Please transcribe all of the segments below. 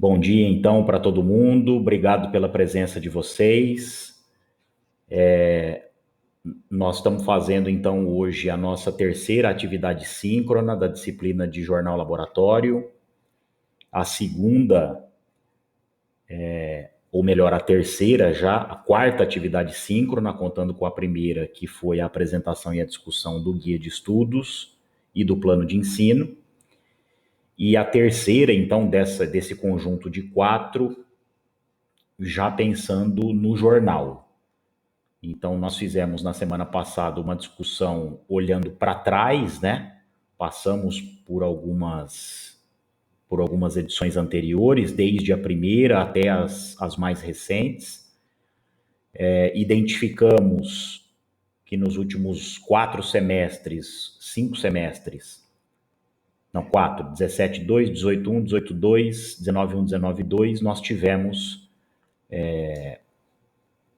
Bom dia, então, para todo mundo. Obrigado pela presença de vocês. Nós estamos fazendo, então, hoje a nossa terceira atividade síncrona da disciplina de Jornal Laboratório. A segunda, ou melhor, a terceira já, a quarta atividade síncrona, contando com a primeira, que foi a apresentação e a discussão do guia de estudos e do plano de ensino. E a terceira, então, desse conjunto de quatro, já pensando no jornal. Então, nós fizemos na semana passada uma discussão olhando para trás, né? Passamos por algumas edições anteriores, desde a primeira até as mais recentes. Identificamos que nos últimos 5 semestres, não, 4, 17.2, 18.1, 18.2, 19.1, 19.2, nós tivemos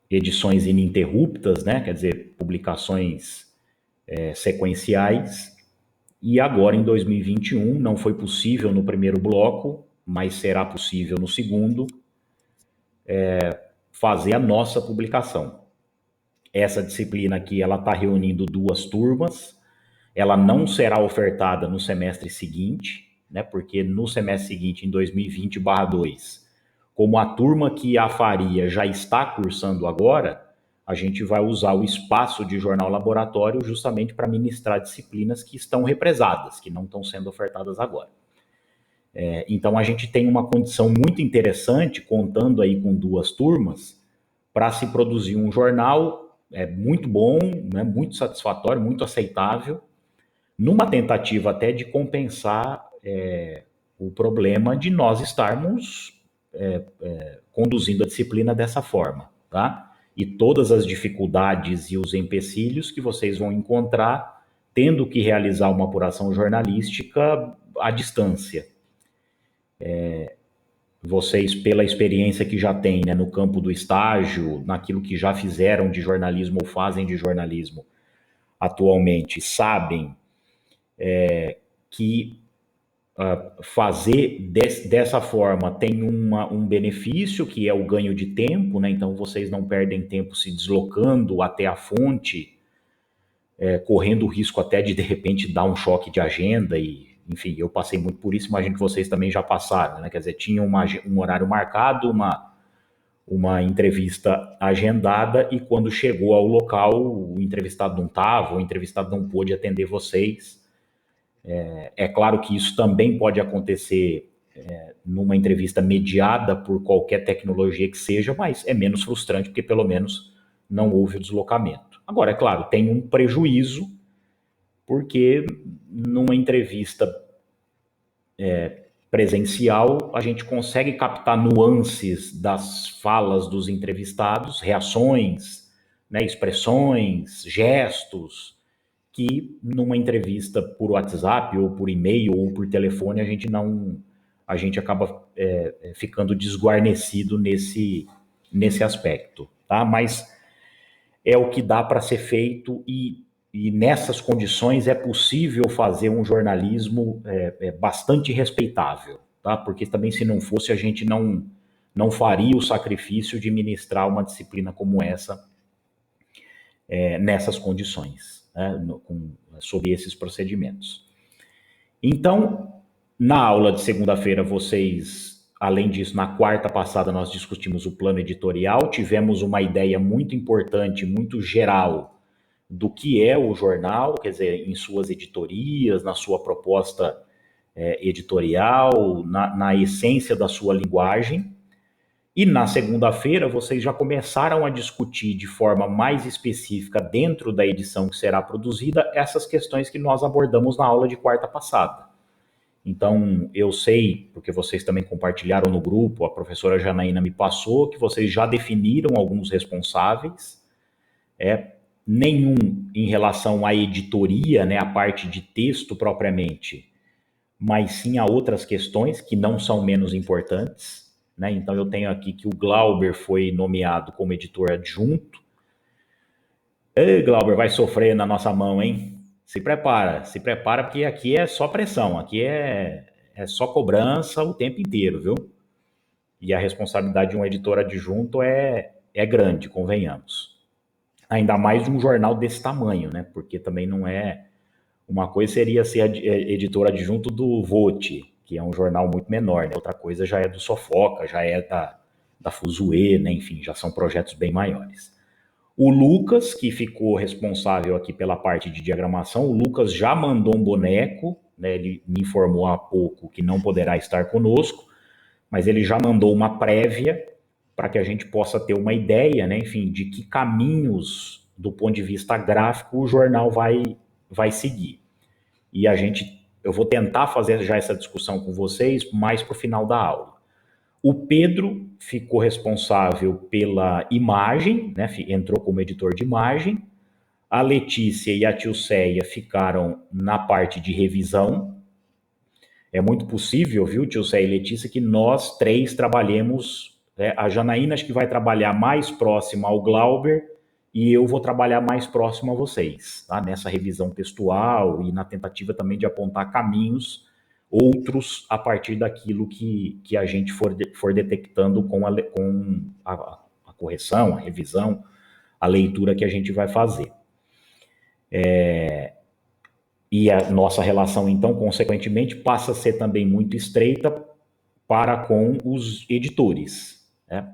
edições ininterruptas, né? Quer dizer, publicações sequenciais. E agora, em 2021, não foi possível no primeiro bloco, mas será possível no segundo, fazer a nossa publicação. Essa disciplina aqui, ela está reunindo 2 turmas. Ela não será ofertada no semestre seguinte, né? Porque no semestre seguinte, em 2020/2, como a turma que a faria já está cursando agora, a gente vai usar o espaço de jornal laboratório justamente para ministrar disciplinas que estão represadas, que não estão sendo ofertadas agora. Então, a gente tem uma condição muito interessante, contando aí com 2 turmas, para se produzir um jornal muito bom, né, muito satisfatório, muito aceitável, numa tentativa até de compensar o problema de nós estarmos conduzindo a disciplina dessa forma, tá? E todas as dificuldades e os empecilhos que vocês vão encontrar tendo que realizar uma apuração jornalística à distância. Vocês, pela experiência que já têm, né, no campo do estágio, naquilo que já fizeram de jornalismo ou fazem de jornalismo atualmente, sabem que fazer dessa forma tem um benefício, que é o ganho de tempo, né? Então vocês não perdem tempo se deslocando até a fonte, correndo o risco até de repente dar um choque de agenda e, enfim, eu passei muito por isso, imagino que vocês também já passaram, né? Quer dizer, tinha um horário marcado, uma entrevista agendada, e quando chegou ao local, o entrevistado não estava, o entrevistado não pôde atender vocês. É claro que isso também pode acontecer numa entrevista mediada por qualquer tecnologia que seja, mas é menos frustrante porque pelo menos não houve o deslocamento. Agora, é claro, tem um prejuízo, porque numa entrevista presencial a gente consegue captar nuances das falas dos entrevistados, reações, né, expressões, gestos, que numa entrevista por WhatsApp ou por e-mail ou por telefone a gente acaba ficando desguarnecido nesse aspecto, tá? Mas é o que dá para ser feito, e nessas condições é possível fazer um jornalismo bastante respeitável, tá? Porque também, se não fosse, a gente não faria o sacrifício de ministrar uma disciplina como essa nessas condições, né? Sob esses procedimentos. Então, na aula de segunda-feira, vocês, além disso, na quarta passada nós discutimos o plano editorial, tivemos uma ideia muito importante, muito geral, do que é o jornal, quer dizer, em suas editorias, na sua proposta editorial, na essência da sua linguagem. E na segunda-feira, vocês já começaram a discutir de forma mais específica, dentro da edição que será produzida, essas questões que nós abordamos na aula de quarta passada. Então, eu sei, porque vocês também compartilharam no grupo, a professora Janaína me passou, que vocês já definiram alguns responsáveis, nenhum em relação à editoria, né, a parte de texto propriamente, mas sim a outras questões que não são menos importantes, né? Então, eu tenho aqui que o Glauber foi nomeado como editor adjunto. Ei, Glauber, vai sofrer na nossa mão, hein? Se prepara, porque aqui é só pressão, aqui é só cobrança o tempo inteiro, viu? e a responsabilidade de um editor adjunto é grande, convenhamos. Ainda mais de um jornal desse tamanho, né? Porque também não é... Uma coisa seria ser editor adjunto do Vote, que é um jornal muito menor, né? Outra coisa já é do Sofoca, já é da Fuzue, né? Enfim, já são projetos bem maiores. O Lucas, que ficou responsável aqui pela parte de diagramação, o Lucas já mandou um boneco, né? Ele me informou há pouco que não poderá estar conosco, mas ele já mandou uma prévia para que a gente possa ter uma ideia, né? Enfim, de que caminhos, do ponto de vista gráfico, o jornal vai seguir. E eu vou tentar fazer já essa discussão com vocês mais para o final da aula. O Pedro ficou responsável pela imagem, né? Entrou como editor de imagem. A Letícia e a Tilceia ficaram na parte de revisão. É muito possível, viu, Tilceia e Letícia, que nós três trabalhemos, né? A Janaína acho que vai trabalhar mais próxima ao Glauber e eu vou trabalhar mais próximo a vocês, tá? Nessa revisão textual e na tentativa também de apontar caminhos outros a partir daquilo que a gente for detectando com a correção, a revisão, a leitura que a gente vai fazer. E a nossa relação, então, consequentemente, passa a ser também muito estreita para com os editores, né?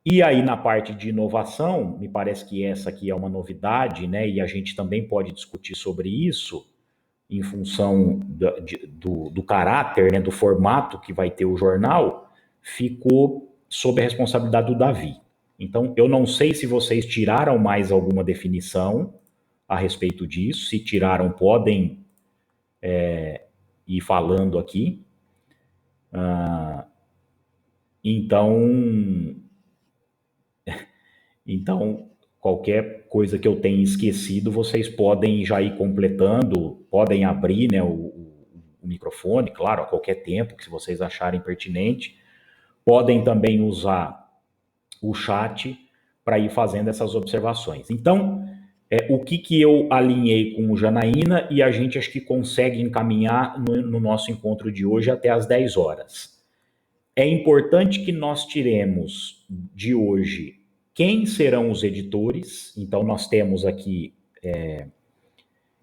E aí, na parte de inovação, me parece que essa aqui é uma novidade, né? E a gente também pode discutir sobre isso em função do caráter, né? Do formato que vai ter o jornal, ficou sob a responsabilidade do Davi. Então, eu não sei se vocês tiraram mais alguma definição a respeito disso. Se tiraram, podem ir falando aqui. Então, qualquer coisa que eu tenha esquecido, vocês podem já ir completando, podem abrir, né, o microfone, claro, a qualquer tempo, que se vocês acharem pertinente. Podem também usar o chat para ir fazendo essas observações. Então, o que eu alinhei com o Janaína e a gente acho que consegue encaminhar no nosso encontro de hoje até às 10 horas. É importante que nós tiremos de hoje quem serão os editores. Então, nós temos aqui... É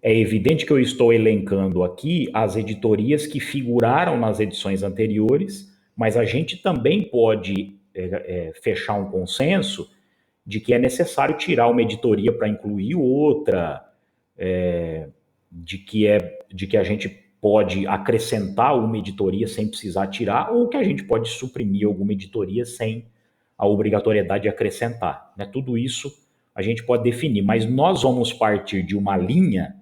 evidente que eu estou elencando aqui as editorias que figuraram nas edições anteriores, mas a gente também pode fechar um consenso de que é necessário tirar uma editoria para incluir outra, de que a gente pode acrescentar uma editoria sem precisar tirar, ou que a gente pode suprimir alguma editoria sem a obrigatoriedade de acrescentar, né? Tudo isso a gente pode definir, mas nós vamos partir de uma linha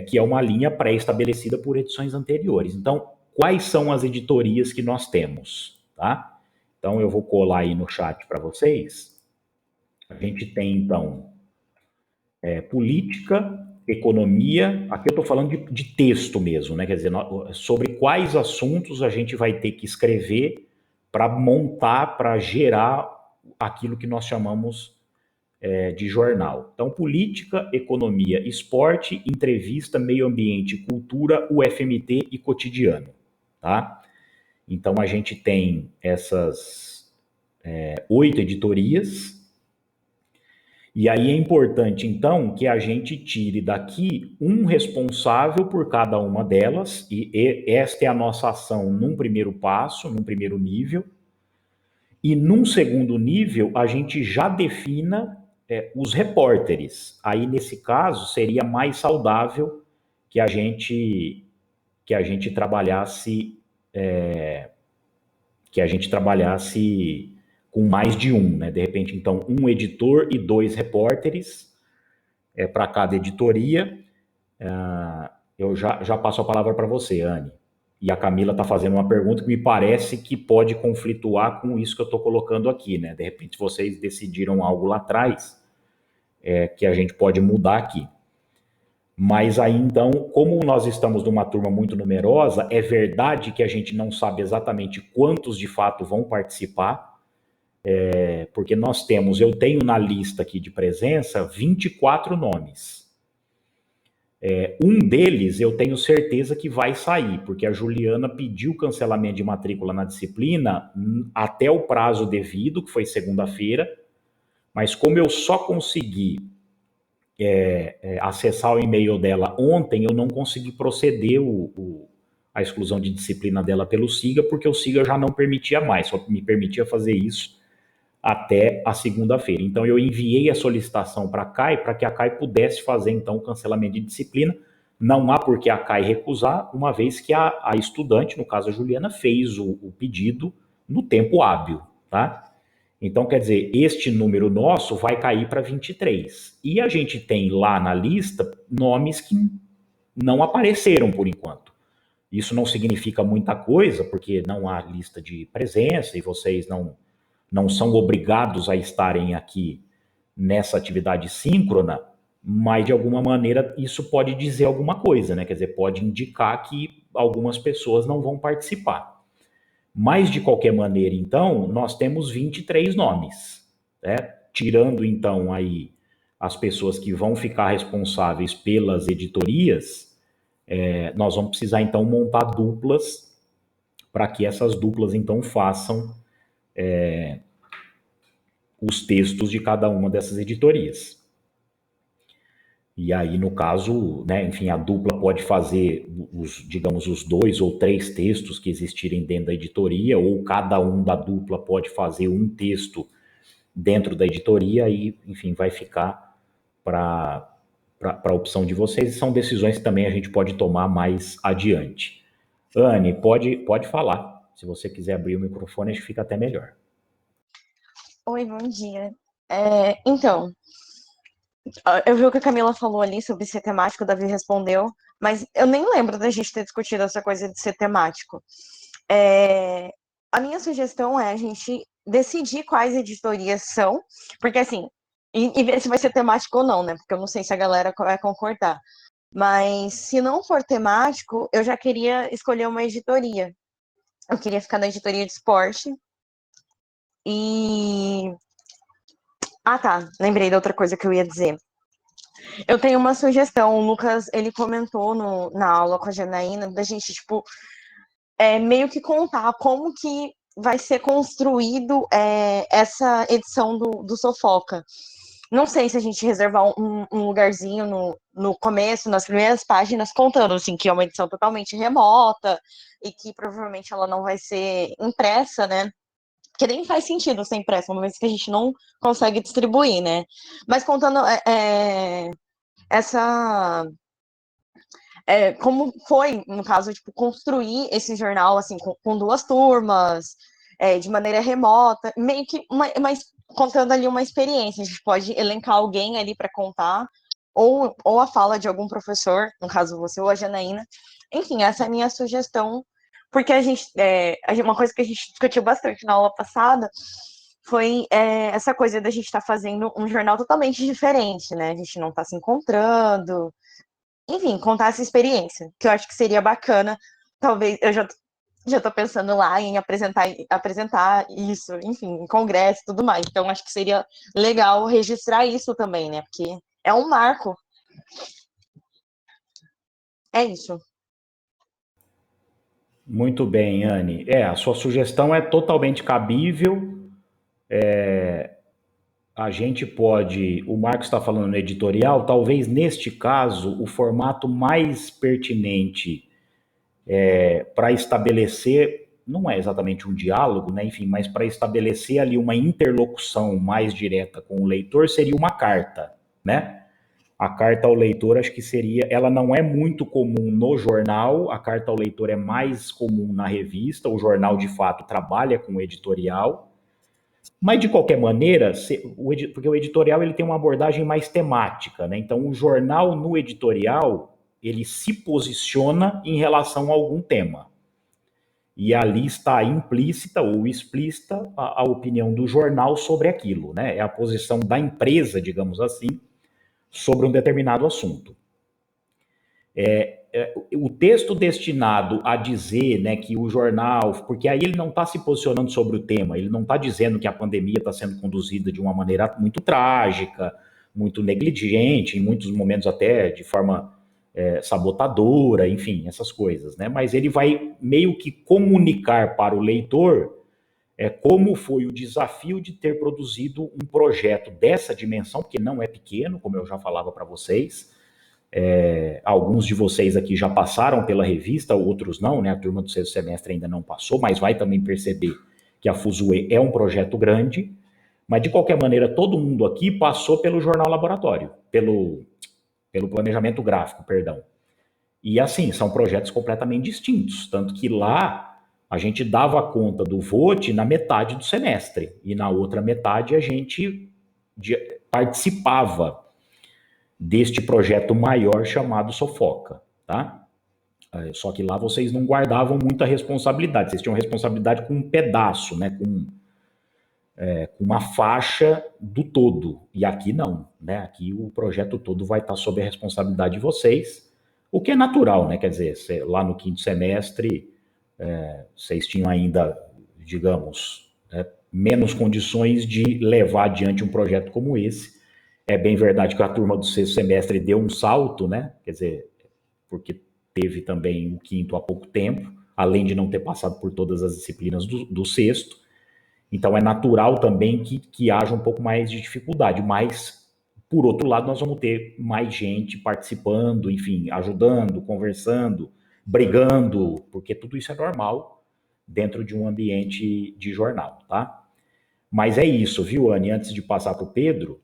que é uma linha pré-estabelecida por edições anteriores. Então, quais são as editorias que nós temos, tá? Então, eu vou colar aí no chat para vocês. A gente tem, então, política, economia, aqui eu estou falando de texto mesmo, né? Quer dizer, sobre quais assuntos a gente vai ter que escrever para montar, para gerar aquilo que nós chamamos de jornal. Então, política, economia, esporte, entrevista, meio ambiente, cultura, UFMT e cotidiano, tá? Então, a gente tem essas 8 editorias. E aí é importante, então, que a gente tire daqui um responsável por cada uma delas, e esta é a nossa ação num primeiro passo, num primeiro nível. E num segundo nível, a gente já defina os repórteres. Aí, nesse caso, seria mais saudável que a gente trabalhasse com mais de um, né? De repente, então, um editor e 2 repórteres para cada editoria. Eu já passo a palavra para você, Anne. E a Camila está fazendo uma pergunta que me parece que pode conflituar com isso que eu estou colocando aqui, né? De repente, vocês decidiram algo lá atrás que a gente pode mudar aqui. Mas aí, então, como nós estamos numa turma muito numerosa, é verdade que a gente não sabe exatamente quantos de fato vão participar, porque eu tenho na lista aqui de presença 24 nomes. Um deles eu tenho certeza que vai sair, porque a Juliana pediu cancelamento de matrícula na disciplina até o prazo devido, que foi segunda-feira, mas como eu só consegui acessar o e-mail dela ontem, eu não consegui proceder a exclusão de disciplina dela pelo SIGA, porque o SIGA já não permitia mais, só me permitia fazer isso até a segunda-feira. Então, eu enviei a solicitação para a CAI, para que a CAI pudesse fazer, então, o cancelamento de disciplina. Não há por que a CAI recusar, uma vez que a estudante, no caso a Juliana, fez o pedido no tempo hábil, tá? Então, quer dizer, este número nosso vai cair para 23. E a gente tem lá na lista nomes que não apareceram por enquanto. Isso não significa muita coisa, porque não há lista de presença e vocês não são obrigados a estarem aqui nessa atividade síncrona, mas de alguma maneira isso pode dizer alguma coisa, né? Quer dizer, pode indicar que algumas pessoas não vão participar. Mas, de qualquer maneira, então, nós temos 23 nomes, né? Tirando, então, aí as pessoas que vão ficar responsáveis pelas editorias, nós vamos precisar, então, montar duplas para que essas duplas, então, façam os textos de cada uma dessas editorias. E aí, no caso, né, enfim, a dupla pode fazer digamos, os 2 ou 3 textos que existirem dentro da editoria, ou cada um da dupla pode fazer um texto dentro da editoria e, enfim, vai ficar para a opção de vocês. E são decisões que também a gente pode tomar mais adiante. Anne, pode falar. Se você quiser abrir o microfone, acho que fica até melhor. Oi, bom dia. Então, eu vi o que a Camila falou ali sobre ser temático, o Davi respondeu, mas eu nem lembro da gente ter discutido essa coisa de ser temático. A minha sugestão é a gente decidir quais editorias são, porque assim, e ver se vai ser temático ou não, né? Porque eu não sei se a galera vai concordar. Mas se não for temático, eu já queria escolher uma editoria. Eu queria ficar na editoria de esporte. E. Ah, tá. Lembrei da outra coisa que eu ia dizer. Eu tenho uma sugestão. O Lucas, ele comentou na aula com a Janaína, da gente, tipo, meio que contar como que vai ser construído essa edição do Sofoca. Não sei se a gente reservar um lugarzinho no começo, nas primeiras páginas, contando assim, que é uma edição totalmente remota e que provavelmente ela não vai ser impressa, né? Porque nem faz sentido ser impressa, uma vez que a gente não consegue distribuir, né? Mas contando essa como foi, no caso, tipo, construir esse jornal assim com duas turmas, de maneira remota, meio que contando ali uma experiência. A gente pode elencar alguém ali para contar, ou a fala de algum professor, no caso você ou a Janaína. Enfim, essa é a minha sugestão, porque uma coisa que a gente discutiu bastante na aula passada foi essa coisa da gente estar fazendo um jornal totalmente diferente, né? A gente não está se encontrando, enfim, contar essa experiência, que eu acho que seria bacana. Talvez eu já tô pensando lá em apresentar isso, enfim, em congresso e tudo mais. Então, acho que seria legal registrar isso também, né? Porque é um marco. É isso. Muito bem, Anne. A sua sugestão é totalmente cabível. A gente pode, o Marcos está falando no editorial, talvez neste caso o formato mais pertinente para estabelecer, não é exatamente um diálogo, né, enfim, mas para estabelecer ali uma interlocução mais direta com o leitor seria uma carta, né? A carta ao leitor acho que seria, ela não é muito comum no jornal, a carta ao leitor é mais comum na revista, o jornal de fato trabalha com o editorial, mas, de qualquer maneira, porque o editorial ele tem uma abordagem mais temática, né? Então, o jornal no editorial, ele se posiciona em relação a algum tema. E ali está implícita ou explícita a opinião do jornal sobre aquilo, né? É a posição da empresa, digamos assim, sobre um determinado assunto. O texto destinado a dizer, né, que o jornal, porque aí ele não está se posicionando sobre o tema, ele não está dizendo que a pandemia está sendo conduzida de uma maneira muito trágica, muito negligente, em muitos momentos até de forma sabotadora, enfim, essas coisas, né? Mas ele vai meio que comunicar para o leitor como foi o desafio de ter produzido um projeto dessa dimensão, que não é pequeno, como eu já falava para vocês. Alguns de vocês aqui já passaram pela revista, outros não, né? A turma do sexto semestre ainda não passou, mas vai também perceber que a Fuzue é um projeto grande, mas de qualquer maneira todo mundo aqui passou pelo jornal laboratório, pelo planejamento gráfico, perdão. E assim, são projetos completamente distintos, tanto que lá a gente dava conta do VOT na metade do semestre, e na outra metade a gente participava deste projeto maior chamado Sofoca, tá? Só que lá vocês não guardavam muita responsabilidade, vocês tinham responsabilidade com um pedaço, né? Com uma faixa do todo. E aqui não, né? Aqui o projeto todo vai estar sob a responsabilidade de vocês, o que é natural, né? Quer dizer, lá no quinto semestre, vocês tinham ainda, digamos, menos condições de levar adiante um projeto como esse. É bem verdade que a turma do sexto semestre deu um salto, né? Quer dizer, porque teve também o quinto há pouco tempo, além de não ter passado por todas as disciplinas do sexto. Então é natural também que haja um pouco mais de dificuldade, mas, por outro lado, nós vamos ter mais gente participando, enfim, ajudando, conversando, brigando, porque tudo isso é normal dentro de um ambiente de jornal, tá? Mas é isso, viu, Anne? Antes de passar para o Pedro,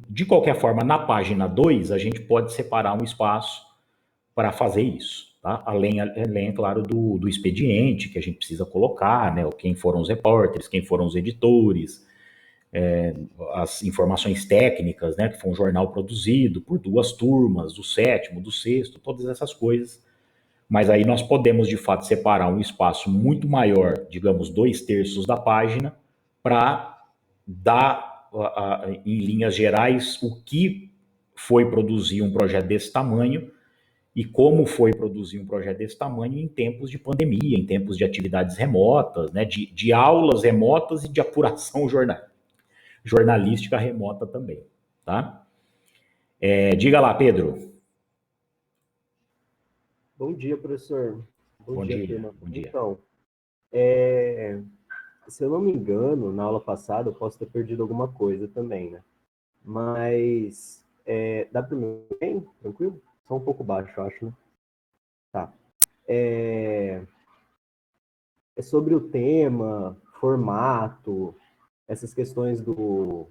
de qualquer forma, na página 2, a gente pode separar um espaço para fazer isso, tá? Além, claro, do expediente que a gente precisa colocar, né? Quem foram os repórteres, quem foram os editores, as informações técnicas, né? Que foi um jornal produzido por duas turmas, do sétimo, do sexto, todas essas coisas. Mas aí nós podemos, de fato, separar um espaço muito maior, digamos, 2/3 da página, para dar, em linhas gerais, o que foi produzir um projeto desse tamanho e como foi produzir um projeto desse tamanho em tempos de pandemia, em tempos de atividades remotas, né, de aulas remotas e de apuração jornalística remota também, tá? Diga lá, Pedro. Bom dia, professor. Bom dia, turma. Bom dia. Então, se eu não me engano, na aula passada eu posso ter perdido alguma coisa também, né? Mas dá para mim bem? Tranquilo? Só um pouco baixo, eu acho, né? Tá. É sobre o tema, formato, essas questões do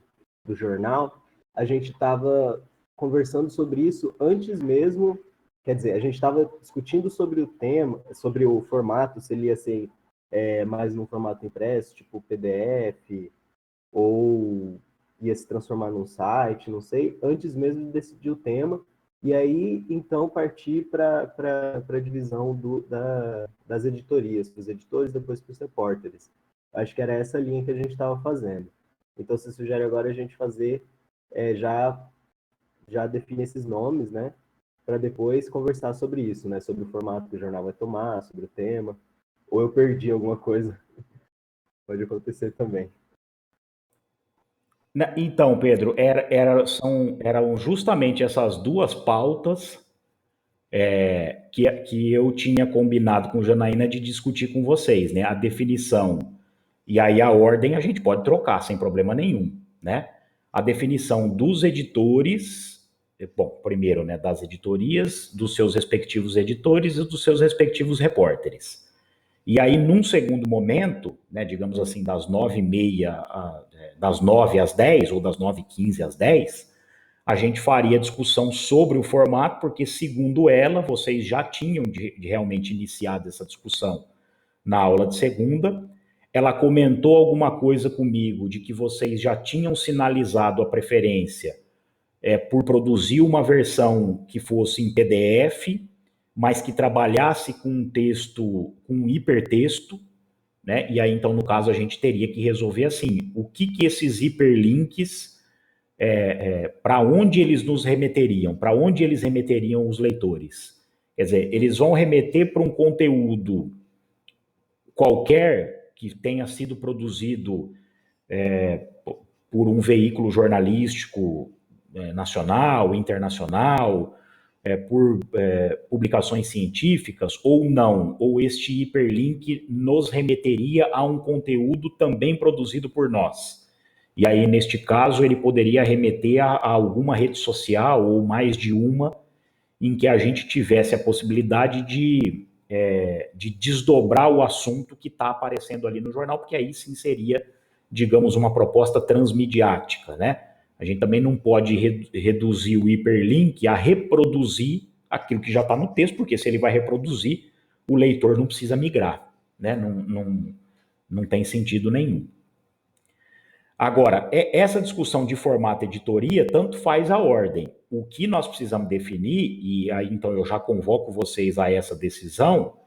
jornal. A gente estava conversando sobre isso antes mesmo, quer dizer, a gente estava discutindo sobre o tema, sobre o formato, se ele ia ser mais num formato impresso, tipo PDF, ou ia se transformar num site, não sei, antes mesmo de decidir o tema, e aí, então, partir para a divisão das editorias, para os editores, depois para os repórteres. Acho que era essa linha que a gente estava fazendo. Então, se sugere agora a gente fazer, já definir esses nomes, né? Para depois conversar sobre isso, né? Sobre o formato que o jornal vai tomar, sobre o tema. Ou eu perdi alguma coisa. Pode acontecer também. Então, Pedro, eram justamente essas duas pautas que eu tinha combinado com Janaína de discutir com vocês, né? A definição e aí a ordem a gente pode trocar sem problema nenhum, né? A definição dos editores, bom, primeiro, né, das editorias, dos seus respectivos editores e dos seus respectivos repórteres. E aí, num segundo momento, né, digamos assim, das 9h30, das 9 às 10, ou das 9h15 às 10, a gente faria discussão sobre o formato, porque, segundo ela, vocês já tinham de realmente iniciado essa discussão na aula de segunda. Ela comentou alguma coisa comigo de que vocês já tinham sinalizado a preferência por produzir uma versão que fosse em PDF, mas que trabalhasse com um texto, com um hipertexto, né? E aí, então, no caso, a gente teria que resolver assim, o que esses hiperlinks, para onde eles nos remeteriam, para onde eles remeteriam os leitores. Quer dizer, eles vão remeter para um conteúdo qualquer que tenha sido produzido por um veículo jornalístico nacional, internacional, por publicações científicas ou não, ou este hiperlink nos remeteria a um conteúdo também produzido por nós. E aí, neste caso, ele poderia remeter a alguma rede social ou mais de uma em que a gente tivesse a possibilidade de desdobrar o assunto que está aparecendo ali no jornal, porque aí sim seria, digamos, uma proposta transmediática, né? A gente também não pode reduzir o hiperlink a reproduzir aquilo que já está no texto, porque se ele vai reproduzir, o leitor não precisa migrar, né? Não tem sentido nenhum. Agora, essa discussão de formato editoria, tanto faz a ordem. O que nós precisamos definir, e aí então eu já convoco vocês a essa decisão,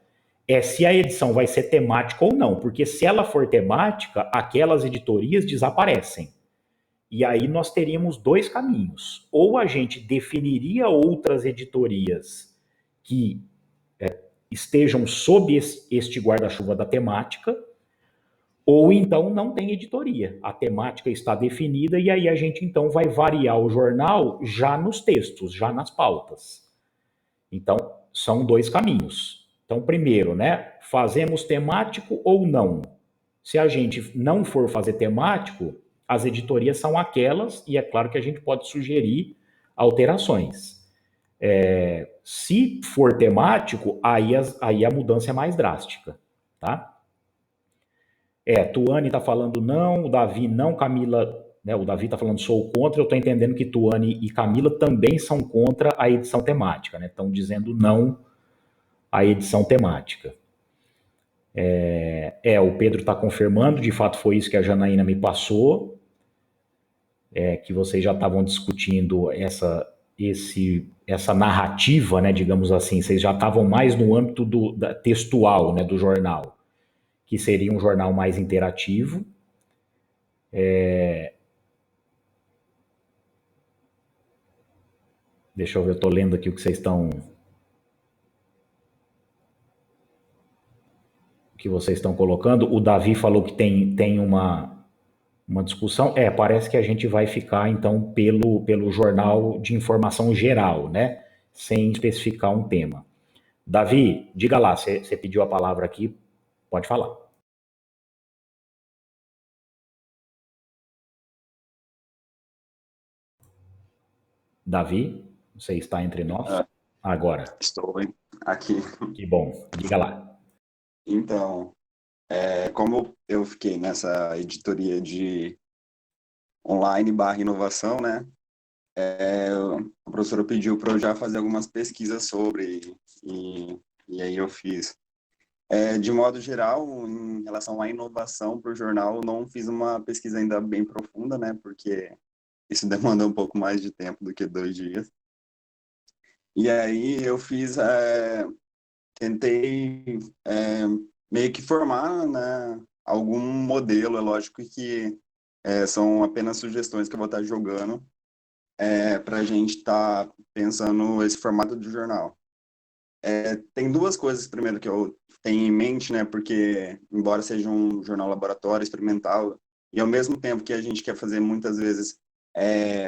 é se a edição vai ser temática ou não, porque se ela for temática, aquelas editorias desaparecem. E aí nós teríamos dois caminhos. Ou a gente definiria outras editorias que estejam sob este guarda-chuva da temática, ou então não tem editoria. A temática está definida e aí a gente então vai variar o jornal já nos textos, já nas pautas. Então, são dois caminhos. Então, primeiro, né, fazemos temático ou não? Se a gente não for fazer temático, as editorias são aquelas, e é claro que a gente pode sugerir alterações. Se for temático, aí a mudança é mais drástica, tá? Tuane está falando não, o Davi não, Camila, né, o Davi está falando sou contra, eu estou entendendo que Tuane e Camila também são contra a edição temática, né? Estão dizendo não à edição temática. O Pedro está confirmando, de fato foi isso que a Janaína me passou, que vocês já estavam discutindo essa narrativa, né, digamos assim, vocês já estavam mais no âmbito textual, né, do jornal, que seria um jornal mais interativo. Deixa eu ver, eu estou lendo aqui o que vocês estão colocando. O Davi falou que tem uma discussão. Parece que a gente vai ficar, então, pelo jornal de informação geral, né? Sem especificar um tema. Davi, diga lá, você pediu a palavra aqui, pode falar. Davi, você está entre nós? Agora. Estou aqui. Que bom, diga lá. Então, como eu fiquei nessa editoria de online/inovação, né? A professora pediu para eu já fazer algumas pesquisas sobre, e aí eu fiz. De modo geral, em relação à inovação para o jornal, eu não fiz uma pesquisa ainda bem profunda, né? Porque isso demanda um pouco mais de tempo do que 2 dias. E aí eu tentei meio que formar, né, algum modelo. É lógico que são apenas sugestões que eu vou estar jogando para a gente estar pensando esse formato de jornal. Tem duas coisas, primeiro, que eu tenho em mente, né, porque embora seja um jornal laboratório, experimental, e ao mesmo tempo que a gente quer fazer muitas vezes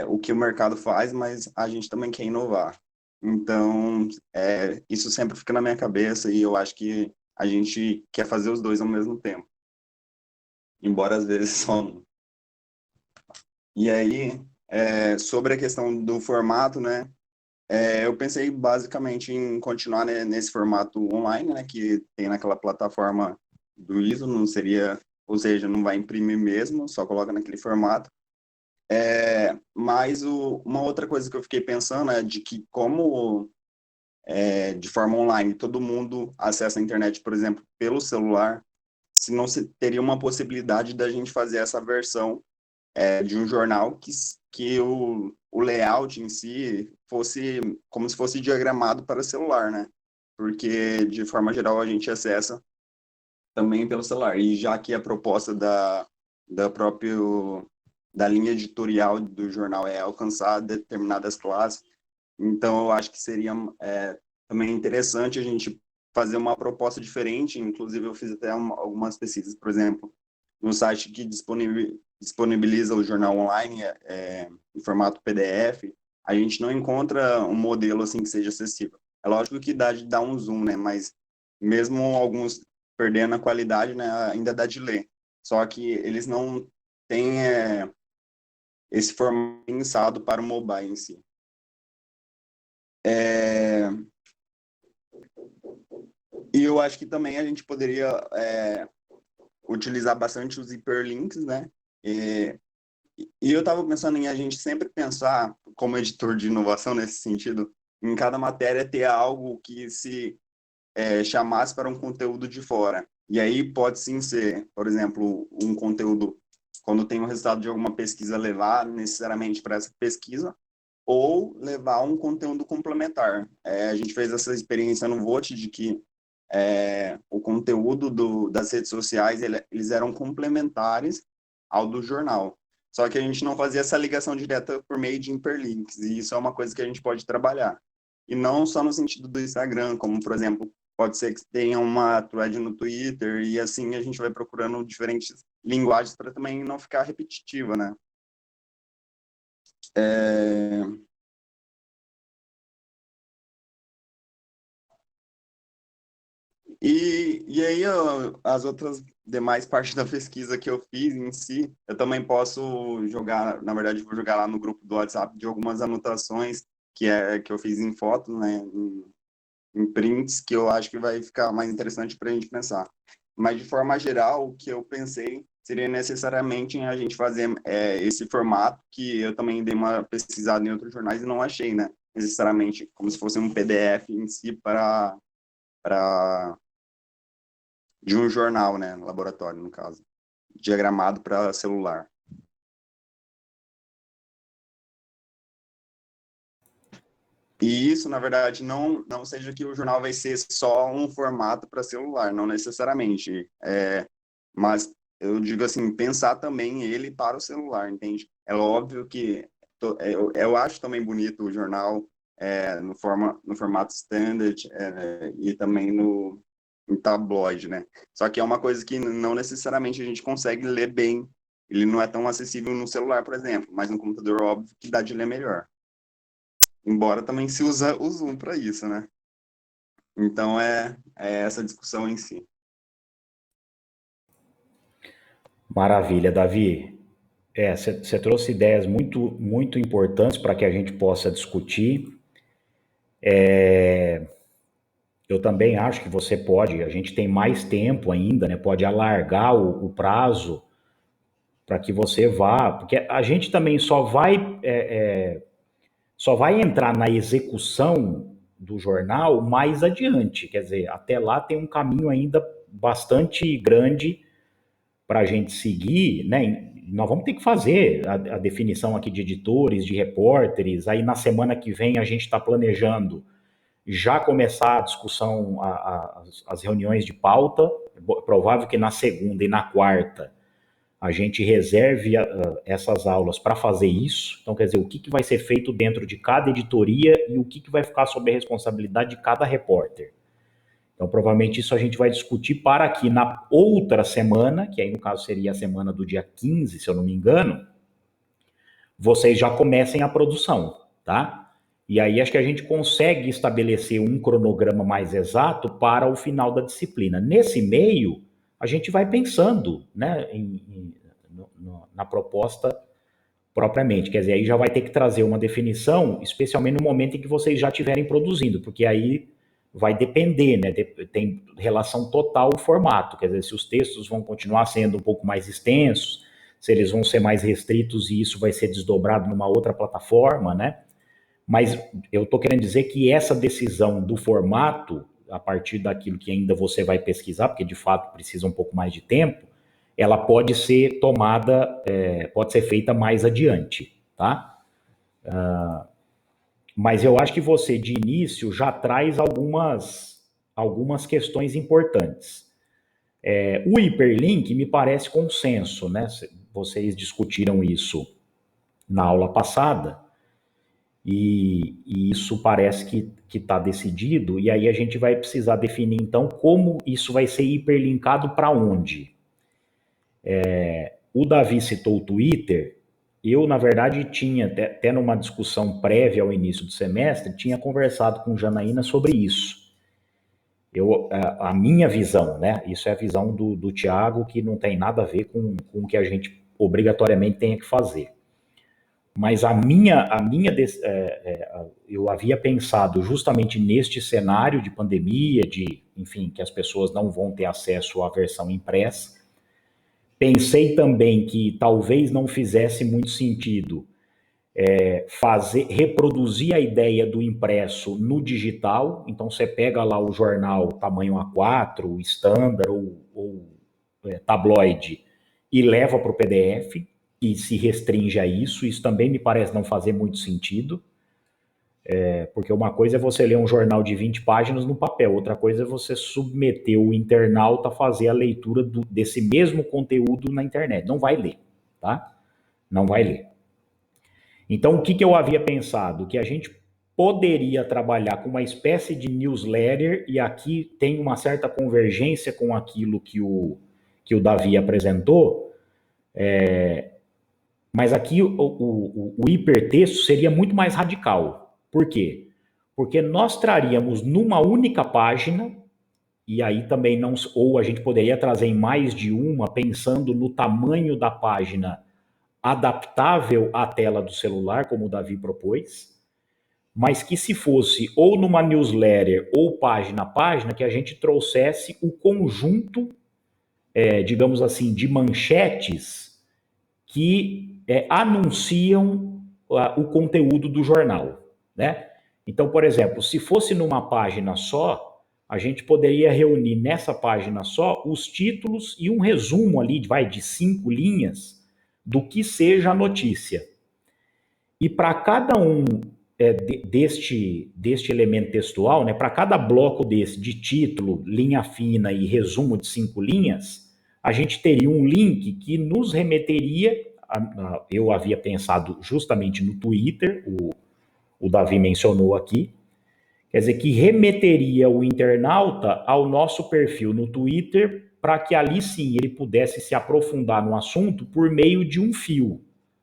o que o mercado faz, mas a gente também quer inovar. Então, isso sempre fica na minha cabeça e eu acho que a gente quer fazer os dois ao mesmo tempo. Embora às vezes só um. E aí, sobre a questão do formato, né? Eu pensei basicamente em continuar, né, nesse formato online, né? Que tem naquela plataforma do ISO, não seria... Ou seja, não vai imprimir mesmo, só coloca naquele formato. Mas uma outra coisa que eu fiquei pensando é de que como de forma online todo mundo acessa a internet, por exemplo, pelo celular, se não se teria uma possibilidade da gente fazer essa versão de um jornal que o layout em si fosse como se fosse diagramado para celular, né? Porque de forma geral a gente acessa também pelo celular. E já que a proposta da linha editorial do jornal é alcançar determinadas classes, então eu acho que seria também interessante a gente fazer uma proposta diferente. Inclusive eu fiz até algumas pesquisas, por exemplo, no site que disponibiliza o jornal online em formato PDF, a gente não encontra um modelo assim que seja acessível. É lógico que dá de dar um zoom, né? Mas mesmo alguns perdendo a qualidade, né? Ainda dá de ler. Só que eles não têm esse formato pensado para o mobile em si. E eu acho que também a gente poderia utilizar bastante os hiperlinks, né? E eu estava pensando em a gente sempre pensar, como editor de inovação nesse sentido, em cada matéria ter algo que se chamasse para um conteúdo de fora. E aí pode sim ser, por exemplo, um conteúdo, quando tem o resultado de alguma pesquisa, levar necessariamente para essa pesquisa, ou levar um conteúdo complementar. A gente fez essa experiência no Vote de que o conteúdo das redes sociais, eles eram complementares ao do jornal. Só que a gente não fazia essa ligação direta por meio de hiperlinks, e isso é uma coisa que a gente pode trabalhar. E não só no sentido do Instagram, como, por exemplo, pode ser que tenha uma thread no Twitter, e assim a gente vai procurando diferentes linguagens para também não ficar repetitiva, né? E aí, as outras demais partes da pesquisa que eu fiz em si, eu também posso jogar, na verdade, vou jogar lá no grupo do WhatsApp de algumas anotações que eu fiz em fotos, né, em prints, que eu acho que vai ficar mais interessante para a gente pensar. Mas, de forma geral, o que eu pensei seria necessariamente a gente fazer esse formato, que eu também dei uma pesquisada em outros jornais e não achei, né, necessariamente como se fosse um PDF em si de um jornal, né, no laboratório, no caso, diagramado para celular. E isso, na verdade, não seja que o jornal vai ser só um formato para celular, não necessariamente. Mas eu digo assim, pensar também ele para o celular, entende? É óbvio que eu acho também bonito o jornal no formato standard e também em tabloide, né? Só que é uma coisa que não necessariamente a gente consegue ler bem. Ele não é tão acessível no celular, por exemplo, mas no computador, óbvio que dá de ler melhor. Embora também se usa o Zoom para isso, né? Então é essa discussão em si. Maravilha, Davi. Você trouxe ideias muito, muito importantes para que a gente possa discutir. Eu também acho que você pode, a gente tem mais tempo ainda, né? Pode alargar o prazo para que você vá, porque a gente também só vai entrar na execução do jornal mais adiante. Quer dizer, até lá tem um caminho ainda bastante grande para a gente seguir, né? Nós vamos ter que fazer a definição aqui de editores, de repórteres. Aí na semana que vem a gente está planejando já começar a discussão, as reuniões de pauta. Provável que na segunda e na quarta a gente reserve essas aulas para fazer isso. Então, quer dizer, o que vai ser feito dentro de cada editoria e o que vai ficar sob a responsabilidade de cada repórter. Então, provavelmente isso a gente vai discutir para que na outra semana, que aí no caso seria a semana do dia 15, se eu não me engano, vocês já comecem a produção, tá? E aí acho que a gente consegue estabelecer um cronograma mais exato para o final da disciplina. Nesse meio, a gente vai pensando, né, na proposta propriamente. Quer dizer, aí já vai ter que trazer uma definição, especialmente no momento em que vocês já estiverem produzindo, porque aí vai depender, né? Tem relação total o formato. Quer dizer, se os textos vão continuar sendo um pouco mais extensos, se eles vão ser mais restritos e isso vai ser desdobrado numa outra plataforma, né? Mas eu estou querendo dizer que essa decisão do formato, a partir daquilo que ainda você vai pesquisar, porque de fato precisa um pouco mais de tempo, ela pode ser tomada, pode ser feita mais adiante, tá? Mas eu acho que você, de início, já traz algumas questões importantes. O hiperlink me parece consenso, né? Vocês discutiram isso na aula passada, e isso parece que está decidido, e aí a gente vai precisar definir, então, como isso vai ser hiperlinkado para onde. o Davi citou o Twitter. Eu, na verdade, tinha, até numa discussão prévia ao início do semestre, tinha conversado com Janaína sobre isso. A minha visão, né? Isso é a visão do Thiago, que não tem nada a ver com o que a gente obrigatoriamente tenha que fazer. Mas eu havia pensado justamente neste cenário de pandemia, enfim, que as pessoas não vão ter acesso à versão impressa. Pensei também que talvez não fizesse muito sentido reproduzir a ideia do impresso no digital. Então você pega lá o jornal tamanho A4, o standard ou tabloide e leva para o PDF e se restringe a isso. Isso também me parece não fazer muito sentido, porque uma coisa é você ler um jornal de 20 páginas no papel, outra coisa é você submeter o internauta a fazer a leitura desse mesmo conteúdo na internet. Não vai ler, tá? Não vai ler. Então, o que eu havia pensado? Que a gente poderia trabalhar com uma espécie de newsletter, e aqui tem uma certa convergência com aquilo que o Davi apresentou, mas aqui o hipertexto seria muito mais radical. Por quê? Porque nós traríamos numa única página, e aí também não, ou a gente poderia trazer em mais de uma, pensando no tamanho da página adaptável à tela do celular, como o Davi propôs, mas que se fosse ou numa newsletter ou página a página, que a gente trouxesse o conjunto, digamos assim, de manchetes que anunciam o conteúdo do jornal, né? Então, por exemplo, se fosse numa página só, a gente poderia reunir nessa página só os títulos e um resumo ali, de 5 linhas, do que seja a notícia. E para cada um deste elemento textual, né, para cada bloco desse de título, linha fina e resumo de 5 linhas, a gente teria um link que nos remeteria, eu havia pensado justamente no Twitter, o Davi mencionou aqui, quer dizer, que remeteria o internauta ao nosso perfil no Twitter, para que ali sim ele pudesse se aprofundar no assunto por meio de um fio,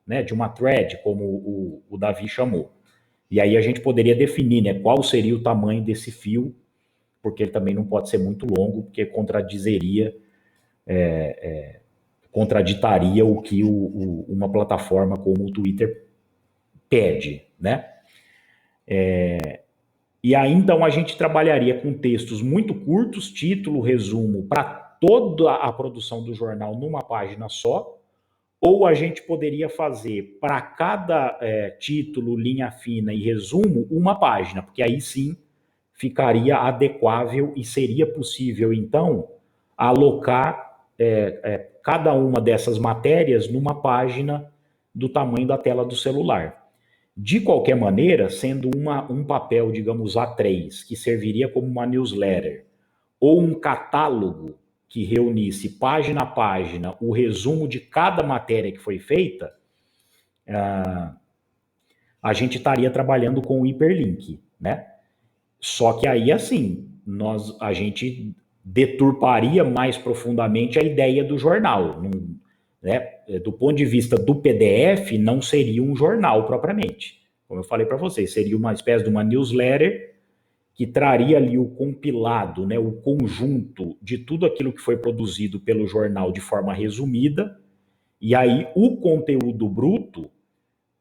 né, de uma thread, como o Davi chamou. E aí a gente poderia definir, né, qual seria o tamanho desse fio, porque ele também não pode ser muito longo, porque contraditaria o que uma plataforma como o Twitter pede, né? E aí, então, a gente trabalharia com textos muito curtos, título, resumo, para toda a produção do jornal numa página só, ou a gente poderia fazer para cada título, linha fina e resumo, uma página, porque aí sim ficaria adequável e seria possível, então, alocar cada uma dessas matérias numa página do tamanho da tela do celular. De qualquer maneira, sendo um papel, digamos, A3, que serviria como uma newsletter, ou um catálogo que reunisse página a página o resumo de cada matéria que foi feita, a gente estaria trabalhando com o hiperlink, né? Só que aí, assim, a gente deturparia mais profundamente a ideia do jornal, né? Do ponto de vista do PDF, não seria um jornal propriamente. Como eu falei para vocês, seria uma espécie de uma newsletter que traria ali o compilado, né, o conjunto de tudo aquilo que foi produzido pelo jornal de forma resumida, e aí o conteúdo bruto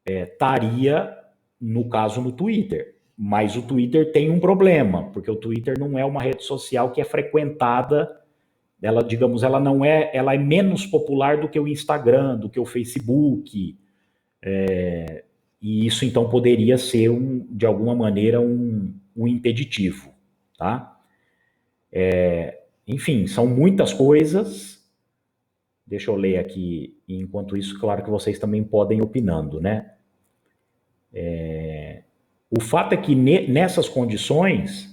estaria, no caso, no Twitter. Mas o Twitter tem um problema, porque o Twitter não é uma rede social que é frequentada, ela, digamos, ela é menos popular do que o Instagram, do que o Facebook, e isso então poderia ser de alguma maneira um impeditivo, tá? Enfim, são muitas coisas. Deixa eu ler aqui, enquanto isso, claro que vocês também podem ir opinando, né? O fato é que nessas condições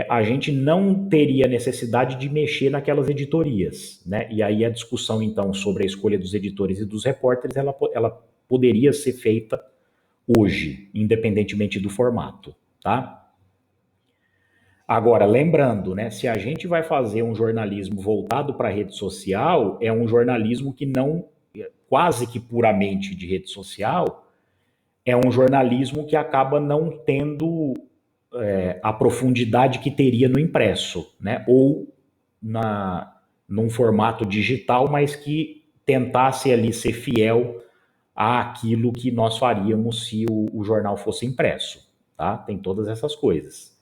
a gente não teria necessidade de mexer naquelas editorias, né? E aí a discussão, então, sobre a escolha dos editores e dos repórteres, ela poderia ser feita hoje, independentemente do formato, tá? Agora, lembrando, né, se a gente vai fazer um jornalismo voltado para a rede social, é um jornalismo que não quase que puramente de rede social, é um jornalismo que acaba não tendo a profundidade que teria no impresso, né? Ou num formato digital, mas que tentasse ali ser fiel àquilo que nós faríamos se o jornal fosse impresso, tá? Tem todas essas coisas.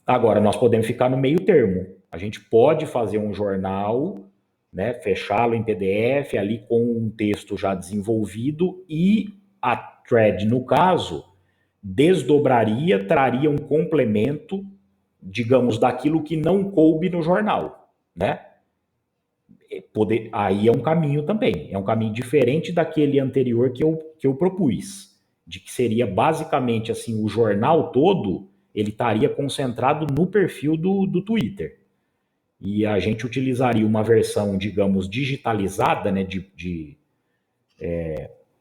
Agora, nós podemos ficar no meio termo. A gente pode fazer um jornal, né, fechá-lo em PDF, ali com um texto já desenvolvido, e a thread, no caso, desdobraria, traria um complemento, digamos, daquilo que não coube no jornal, né? Aí é um caminho também, é um caminho diferente daquele anterior que eu propus, de que seria basicamente assim, o jornal todo, ele estaria concentrado no perfil do Twitter. E a gente utilizaria uma versão, digamos, digitalizada, né, de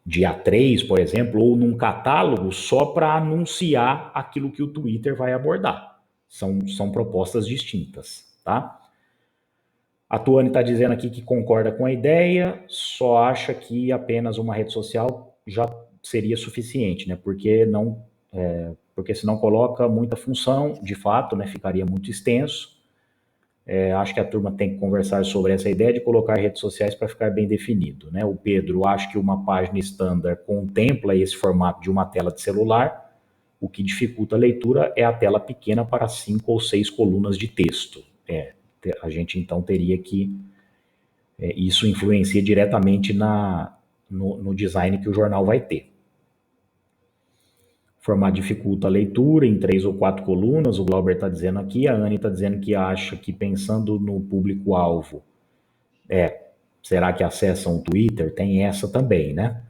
A3, por exemplo, ou num catálogo só para anunciar aquilo que o Twitter vai abordar. São propostas distintas, tá? A Tuane está dizendo aqui que concorda com a ideia, só acha que apenas uma rede social já seria suficiente, né? Porque senão coloca muita função, de fato, né? Ficaria muito extenso. Acho que a turma tem que conversar sobre essa ideia de colocar redes sociais para ficar bem definido, né? O Pedro acha que uma página standard contempla esse formato de uma tela de celular. O que dificulta a leitura é a tela pequena para 5 ou 6 colunas de texto. A gente então teria que... isso influencia diretamente no design que o jornal vai ter. O formato dificulta a leitura em 3 ou 4 colunas, o Glauber está dizendo aqui, a Anne está dizendo que acha que pensando no público-alvo, será que acessam o Twitter? Tem essa também, né?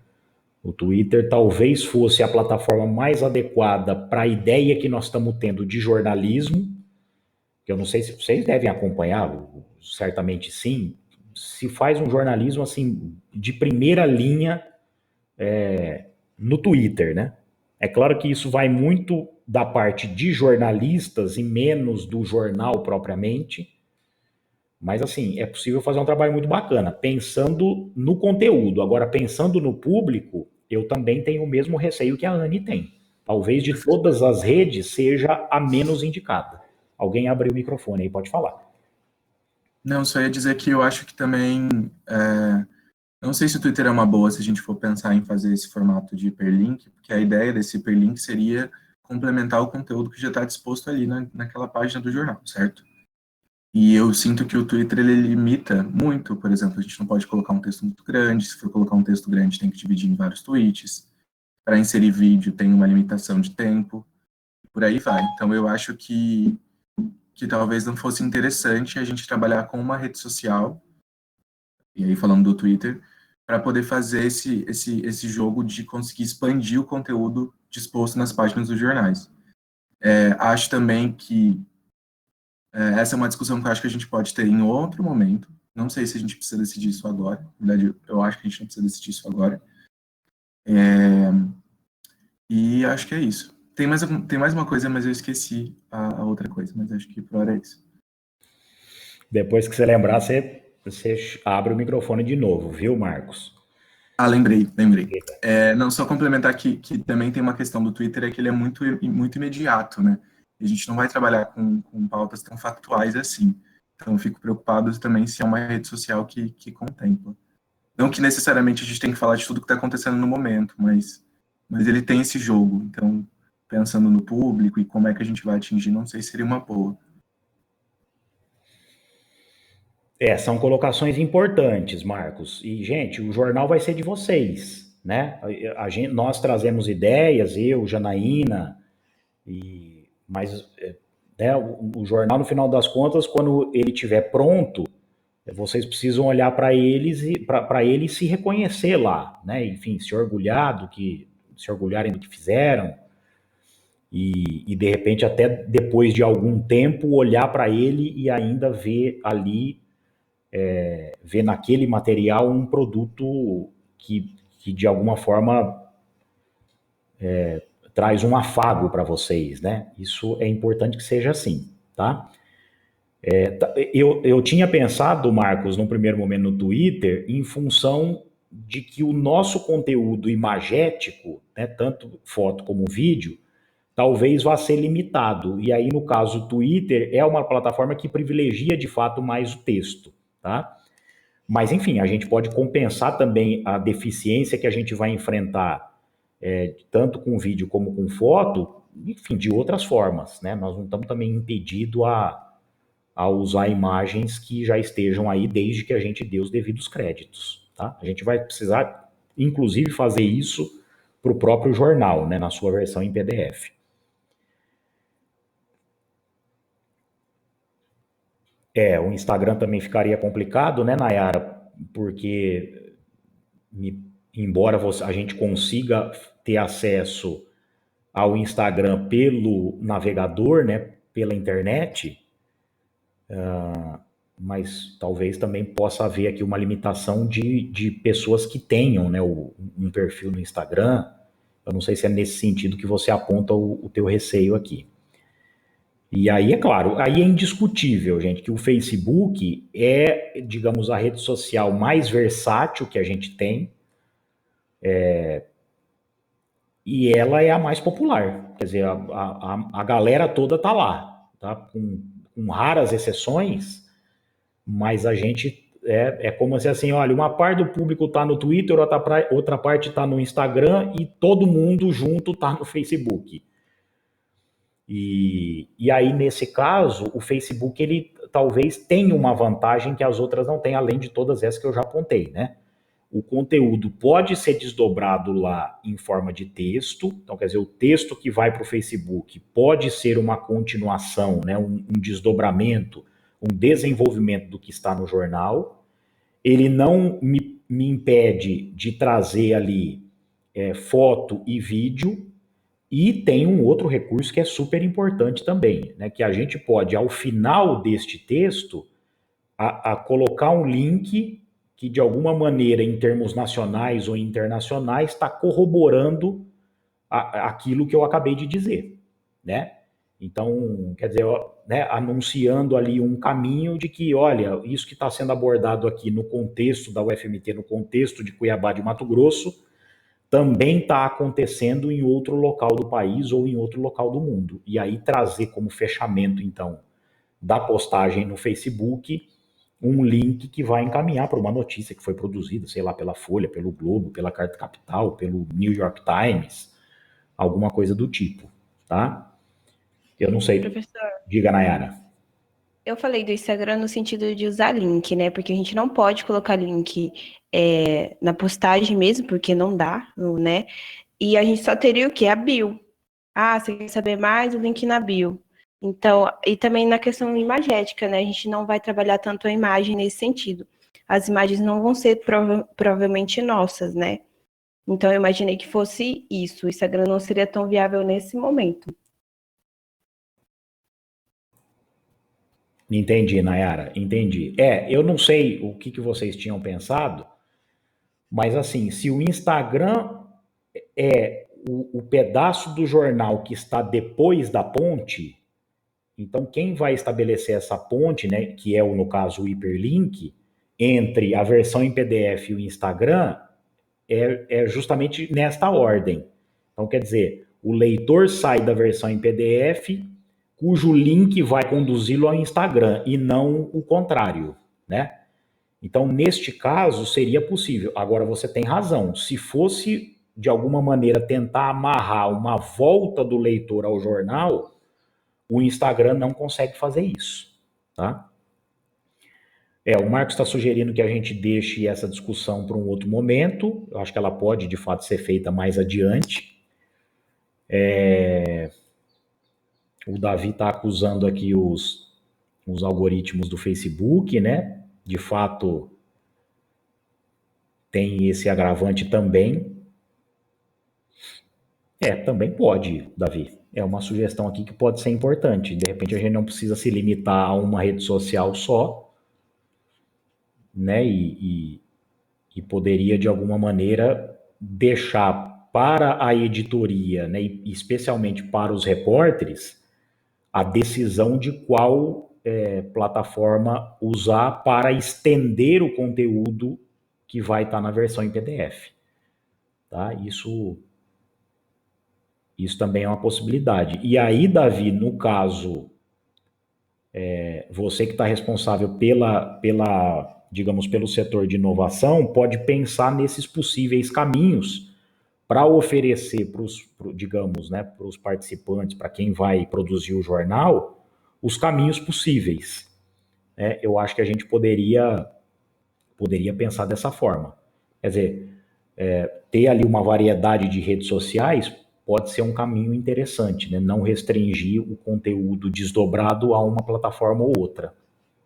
O Twitter talvez fosse a plataforma mais adequada para a ideia que nós estamos tendo de jornalismo, que eu não sei se vocês devem acompanhar, certamente sim, se faz um jornalismo assim de primeira linha no Twitter, né? É claro que isso vai muito da parte de jornalistas e menos do jornal propriamente, mas assim, é possível fazer um trabalho muito bacana, pensando no conteúdo. Agora, pensando no público, eu também tenho o mesmo receio que a Anne tem. Talvez de todas as redes seja a menos indicada. Alguém abriu o microfone aí, pode falar. Não, só ia dizer que eu acho que também... não sei se o Twitter é uma boa se a gente for pensar em fazer esse formato de hiperlink, porque a ideia desse hiperlink seria complementar o conteúdo que já está disposto ali naquela página do jornal, certo? E eu sinto que o Twitter, ele limita muito, por exemplo, a gente não pode colocar um texto muito grande, se for colocar um texto grande tem que dividir em vários tweets, para inserir vídeo tem uma limitação de tempo, por aí vai. Então eu acho que talvez não fosse interessante a gente trabalhar com uma rede social, e aí falando do Twitter, para poder fazer esse jogo de conseguir expandir o conteúdo disposto nas páginas dos jornais. Acho também que essa é uma discussão que eu acho que a gente pode ter em outro momento. Não sei se a gente precisa decidir isso agora. Na verdade, eu acho que a gente não precisa decidir isso agora. E acho que é isso. Tem mais uma coisa, mas eu esqueci a outra coisa. Mas acho que por hora é isso. Depois que você lembrar, você abre o microfone de novo, viu, Marcos? Lembrei. Não, só complementar que também tem uma questão do Twitter, é que ele é muito imediato, né? A gente não vai trabalhar com pautas tão factuais assim. Então, eu fico preocupado também se é uma rede social que contempla. Não que necessariamente a gente tem que falar de tudo que está acontecendo no momento, mas ele tem esse jogo. Então, pensando no público e como é que a gente vai atingir, não sei se seria uma boa. São colocações importantes, Marcos. E, gente, o jornal vai ser de vocês, né? Nós trazemos ideias, eu, Janaína, mas né, o jornal, no final das contas, quando ele estiver pronto, vocês precisam olhar para ele e se reconhecer lá, né? Enfim, se orgulharem do que fizeram e de repente até depois de algum tempo olhar para ele e ainda ver ali, ver naquele material um produto que de alguma forma traz um afago para vocês, né? Isso é importante que seja assim, tá? Eu tinha pensado, Marcos, num primeiro momento no Twitter, em função de que o nosso conteúdo imagético, né, tanto foto como vídeo, talvez vá ser limitado. E aí, no caso, o Twitter é uma plataforma que privilegia de fato mais o texto, tá? Mas, enfim, a gente pode compensar também a deficiência que a gente vai enfrentar, tanto com vídeo como com foto, enfim, de outras formas, né? Nós não estamos também impedidos a usar imagens que já estejam aí desde que a gente dê os devidos créditos, tá? A gente vai precisar, inclusive, fazer isso para o próprio jornal, né, na sua versão em PDF. O Instagram também ficaria complicado, né, Nayara? Porque, embora a gente consiga ter acesso ao Instagram pelo navegador, né, pela internet, mas talvez também possa haver aqui uma limitação de pessoas que tenham, né, um perfil no Instagram. Eu não sei se é nesse sentido que você aponta o teu receio aqui. E aí, é claro, aí é indiscutível, gente, que o Facebook é, digamos, a rede social mais versátil que a gente tem, e ela é a mais popular. Quer dizer, a galera toda tá lá, tá? Com raras exceções, mas a gente é como se assim, olha, uma parte do público está no Twitter, outra parte está no Instagram e todo mundo junto está no Facebook. E aí, nesse caso, o Facebook, ele talvez tenha uma vantagem que as outras não têm, além de todas essas que eu já apontei, né? O conteúdo pode ser desdobrado lá em forma de texto, então quer dizer, o texto que vai para o Facebook pode ser uma continuação, né, um desdobramento, um desenvolvimento do que está no jornal. Ele não me impede de trazer ali foto e vídeo, e tem um outro recurso que é super importante também, né, que a gente pode, ao final deste texto, a colocar um link que, de alguma maneira, em termos nacionais ou internacionais, está corroborando aquilo que eu acabei de dizer, né? Então, quer dizer, né, anunciando ali um caminho de que, olha, isso que está sendo abordado aqui no contexto da UFMT, no contexto de Cuiabá de Mato Grosso, também está acontecendo em outro local do país ou em outro local do mundo. E aí trazer como fechamento, então, da postagem no Facebook, um link que vai encaminhar para uma notícia que foi produzida, sei lá, pela Folha, pelo Globo, pela Carta Capital, pelo New York Times, alguma coisa do tipo, tá? Eu não sei. Professor, Diga, Nayara. eu falei do Instagram no sentido de usar link, né? Porque a gente não pode colocar link na postagem mesmo, porque não dá, né? E a gente só teria o quê? A bio. Ah, você quer saber mais? O link na bio. Então, e também na questão imagética, né? A gente não vai trabalhar tanto a imagem nesse sentido. As imagens não vão ser provavelmente nossas, né? Então, eu imaginei que fosse isso. O Instagram não seria tão viável nesse momento. Entendi, Nayara, entendi. Eu não sei o que vocês tinham pensado, mas assim, se o Instagram é o pedaço do jornal que está depois da ponte, então quem vai estabelecer essa ponte, né, que é, no caso, o hiperlink, entre a versão em PDF e o Instagram, é justamente nesta ordem. Então, quer dizer, o leitor sai da versão em PDF, cujo link vai conduzi-lo ao Instagram, e não o contrário, né? Então, neste caso, seria possível. Agora, você tem razão. Se fosse, de alguma maneira, tentar amarrar uma volta do leitor ao jornal, o Instagram não consegue fazer isso, tá? O Marcos está sugerindo que a gente deixe essa discussão para um outro momento. Eu acho que ela pode, de fato, ser feita mais adiante. O Davi está acusando aqui os algoritmos do Facebook, né? De fato, tem esse agravante também. Também pode, Davi. É uma sugestão aqui que pode ser importante. De repente, a gente não precisa se limitar a uma rede social só, né? E poderia, de alguma maneira, deixar para a editoria, né? E especialmente para os repórteres, a decisão de qual plataforma usar para estender o conteúdo que vai estar na versão em PDF. Tá? Isso também é uma possibilidade. E aí, Davi, no caso, você que está responsável digamos, pelo setor de inovação, pode pensar nesses possíveis caminhos para oferecer digamos, né, para os participantes, para quem vai produzir o jornal, os caminhos possíveis. Eu acho que a gente poderia pensar dessa forma. Quer dizer, ter ali uma variedade de redes sociais pode ser um caminho interessante, né? Não restringir o conteúdo desdobrado a uma plataforma ou outra,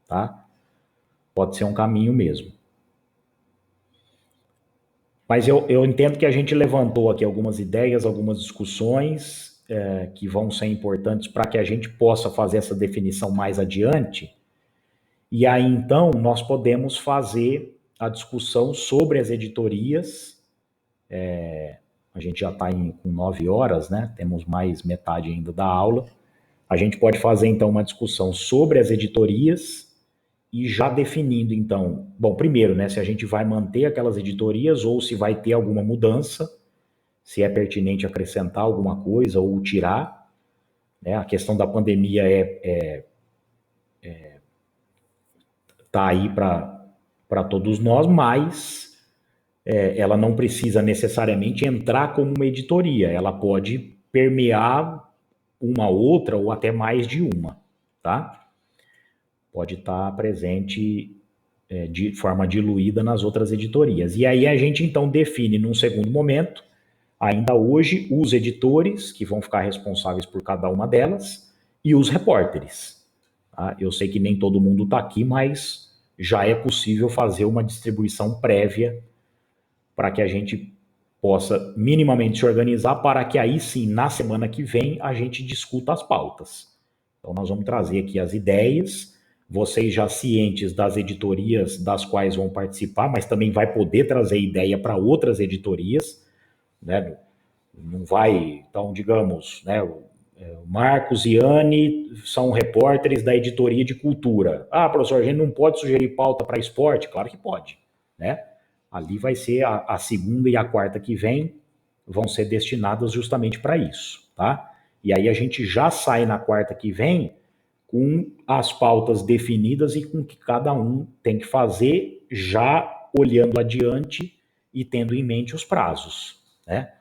tá? Pode ser um caminho mesmo. Mas eu entendo que a gente levantou aqui algumas ideias, algumas discussões que vão ser importantes para que a gente possa fazer essa definição mais adiante. E aí, então, nós podemos fazer a discussão sobre as editorias. A gente já está com 9 horas, né? Temos mais metade ainda da aula. A gente pode fazer, então, uma discussão sobre as editorias e já definindo, então, bom, primeiro, né, se a gente vai manter aquelas editorias ou se vai ter alguma mudança, se é pertinente acrescentar alguma coisa ou tirar, né? A questão da pandemia tá aí para todos nós, mas ela não precisa necessariamente entrar como uma editoria, ela pode permear uma outra ou até mais de uma, tá? Pode estar presente de forma diluída nas outras editorias. E aí a gente então define num segundo momento, ainda hoje, os editores que vão ficar responsáveis por cada uma delas e os repórteres. Tá? Eu sei que nem todo mundo está aqui, mas já é possível fazer uma distribuição prévia para que a gente possa minimamente se organizar para que aí sim, na semana que vem, a gente discuta as pautas. Então nós vamos trazer aqui as ideias, vocês já cientes das editorias das quais vão participar, mas também vai poder trazer ideia para outras editorias, né? Não vai, então, digamos, né, o Marcos e Anne são repórteres da editoria de cultura. Ah, professor, a gente não pode sugerir pauta para esporte? Claro que pode, né? Ali vai ser a segunda e a quarta que vem, vão ser destinadas justamente para isso, tá? E aí a gente já sai na quarta que vem com as pautas definidas e com o que cada um tem que fazer, já olhando adiante e tendo em mente os prazos, né?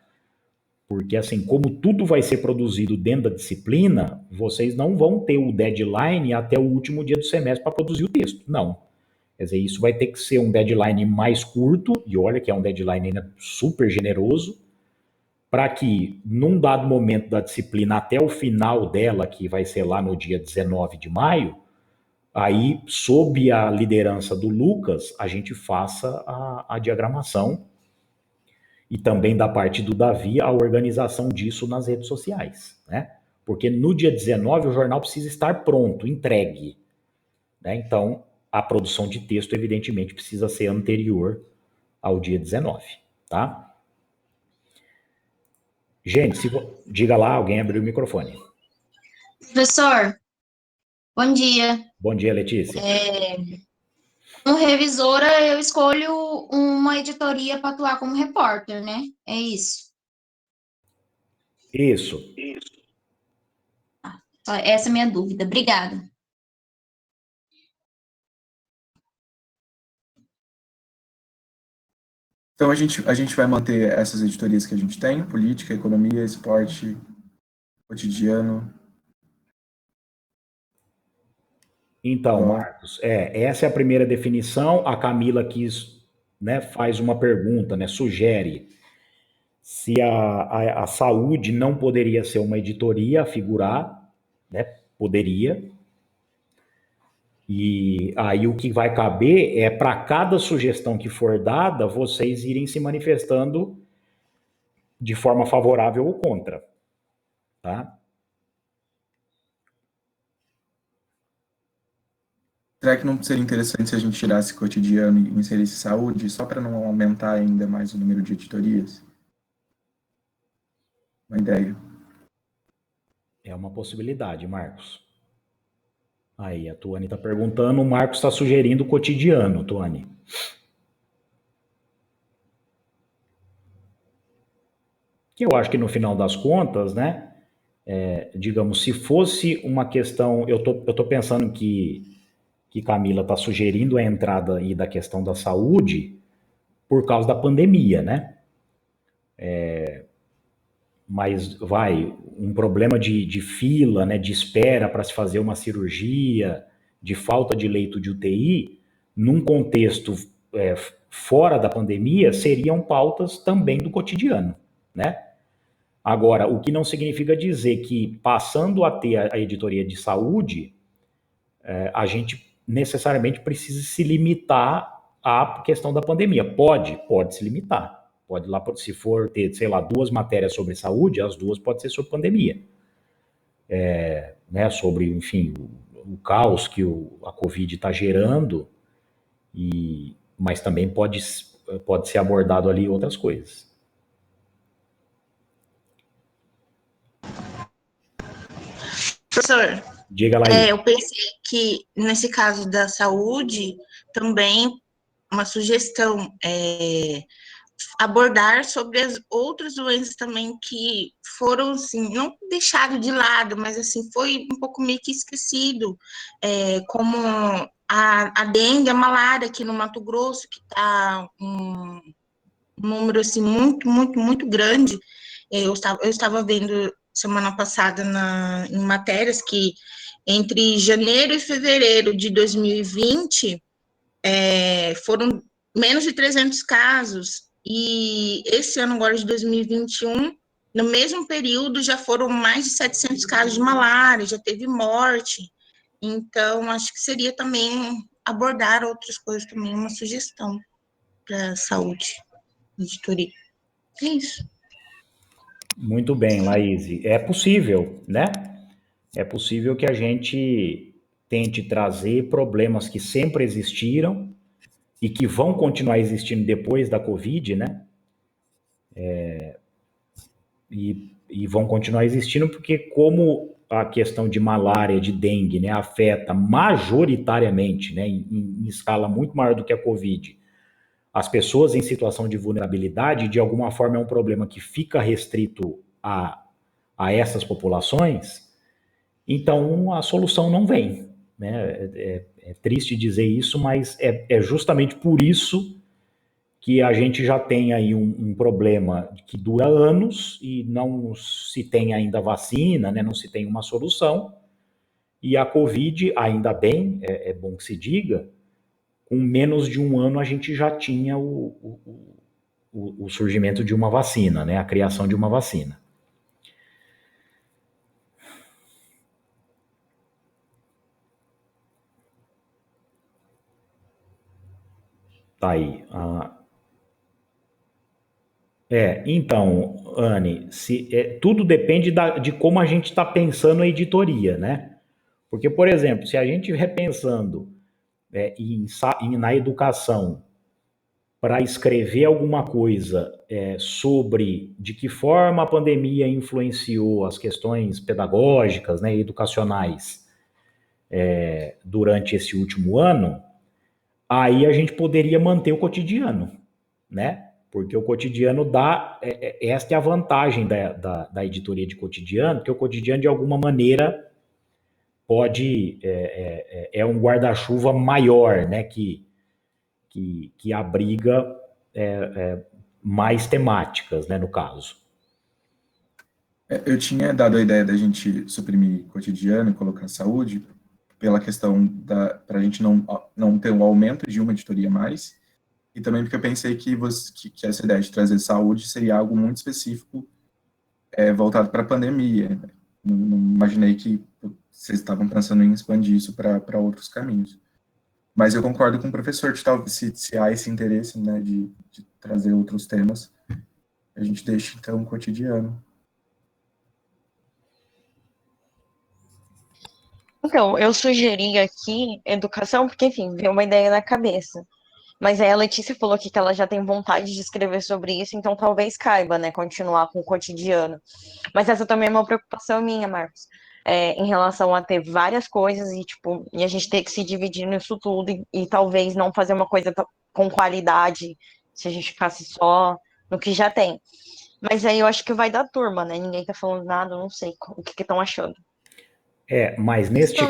Porque, assim, como tudo vai ser produzido dentro da disciplina, vocês não vão ter o deadline até o último dia do semestre para produzir o texto. Não. Quer dizer, isso vai ter que ser um deadline mais curto, e olha que é um deadline ainda super generoso, para que, num dado momento da disciplina, até o final dela, que vai ser lá no dia 19 de maio, aí, sob a liderança do Lucas, a gente faça a diagramação e também da parte do Davi a organização disso nas redes sociais, né? Porque no dia 19 o jornal precisa estar pronto, entregue, né? Então, a produção de texto, evidentemente, precisa ser anterior ao dia 19, tá? Gente, diga lá, alguém abriu o microfone. Professor, bom dia. Bom dia, Letícia. Como revisora, eu escolho uma editoria para atuar como repórter, né? É isso. Isso. Essa é a minha dúvida. Obrigada. Então, a gente vai manter essas editorias que a gente tem, política, economia, esporte, cotidiano. Então, Marcos, essa é a primeira definição. A Camila faz uma pergunta, né, sugere se a saúde não poderia ser uma editoria a figurar, né, poderia. E aí o que vai caber é, para cada sugestão que for dada, vocês irem se manifestando de forma favorável ou contra, tá? Será que não seria interessante se a gente tirasse cotidiano e inserisse saúde, só para não aumentar ainda mais o número de editorias? Uma ideia. É uma possibilidade, Marcos. Aí, a Tuane está perguntando, o Marcos está sugerindo o cotidiano, Tuane. Que eu acho que no final das contas, né, digamos, se fosse uma questão, eu tô pensando que Camila está sugerindo a entrada aí da questão da saúde por causa da pandemia, né? Mas um problema de fila, né, de espera para se fazer uma cirurgia, de falta de leito de UTI, num contexto fora da pandemia, seriam pautas também do cotidiano, né? Agora, o que não significa dizer que, passando a ter a editoria de saúde, a gente necessariamente precisa se limitar à questão da pandemia. Pode se limitar. Pode lá, se for ter, sei lá, 2 matérias sobre saúde, as 2 podem ser sobre pandemia. Né, sobre, enfim, o caos que a Covid está gerando, mas também pode ser abordado ali outras coisas. Professor, Diga lá aí. eu pensei que, nesse caso da saúde, também uma sugestão abordar sobre as outras doenças também que foram, assim, não deixado de lado, mas, assim, foi um pouco meio que esquecido, como a dengue, a malária aqui no Mato Grosso, que está um número, assim, muito, muito, muito grande. Eu estava vendo semana passada em matérias que entre janeiro e fevereiro de 2020 foram menos de 300 casos, e esse ano agora de 2021, no mesmo período, já foram mais de 700 casos de malária, já teve morte. Então, acho que seria também abordar outras coisas também, uma sugestão para a saúde, editoria. É isso. Muito bem, Laís. É possível, né? É possível que a gente tente trazer problemas que sempre existiram e que vão continuar existindo depois da Covid, né? E vão continuar existindo porque, como a questão de malária, de dengue, né, afeta majoritariamente, né, em escala muito maior do que a Covid, as pessoas em situação de vulnerabilidade, de alguma forma é um problema que fica restrito a essas populações, então a solução não vem, né? É triste dizer isso, mas é justamente por isso que a gente já tem aí um problema que dura anos e não se tem ainda vacina, né? Não se tem uma solução, e a Covid, ainda bem, é bom que se diga, com menos de um ano a gente já tinha o surgimento de uma vacina, né? A criação de uma vacina. Tá aí. Então, Anne, tudo depende de como a gente está pensando a editoria, né? Porque, por exemplo, se a gente repensando na educação para escrever alguma coisa sobre de que forma a pandemia influenciou as questões pedagógicas, né, educacionais durante esse último ano, aí a gente poderia manter o cotidiano, né? Porque o cotidiano esta é a vantagem da editoria de cotidiano, que o cotidiano, de alguma maneira, é um guarda-chuva maior, né? Que abriga mais temáticas, né, no caso. Eu tinha dado a ideia da gente suprimir cotidiano e colocar saúde pela questão para a gente não ter um aumento de uma editoria a mais, e também porque eu pensei que essa ideia de trazer saúde seria algo muito específico voltado para a pandemia. Não imaginei que vocês estavam pensando em expandir isso para outros caminhos. Mas eu concordo com o professor de se há esse interesse, né, de trazer outros temas, a gente deixa, então, o cotidiano. Então, eu sugeri aqui educação, porque, enfim, veio uma ideia na cabeça. Mas aí a Letícia falou aqui que ela já tem vontade de escrever sobre isso, então talvez caiba, né, continuar com o cotidiano. Mas essa também é uma preocupação minha, Marcos. em relação a ter várias coisas e, tipo, e a gente ter que se dividir nisso tudo e talvez não fazer uma coisa com qualidade se a gente ficasse só no que já tem. Mas aí eu acho que vai dar turma, né? Ninguém tá falando nada, eu não sei o que estão achando. Mas neste...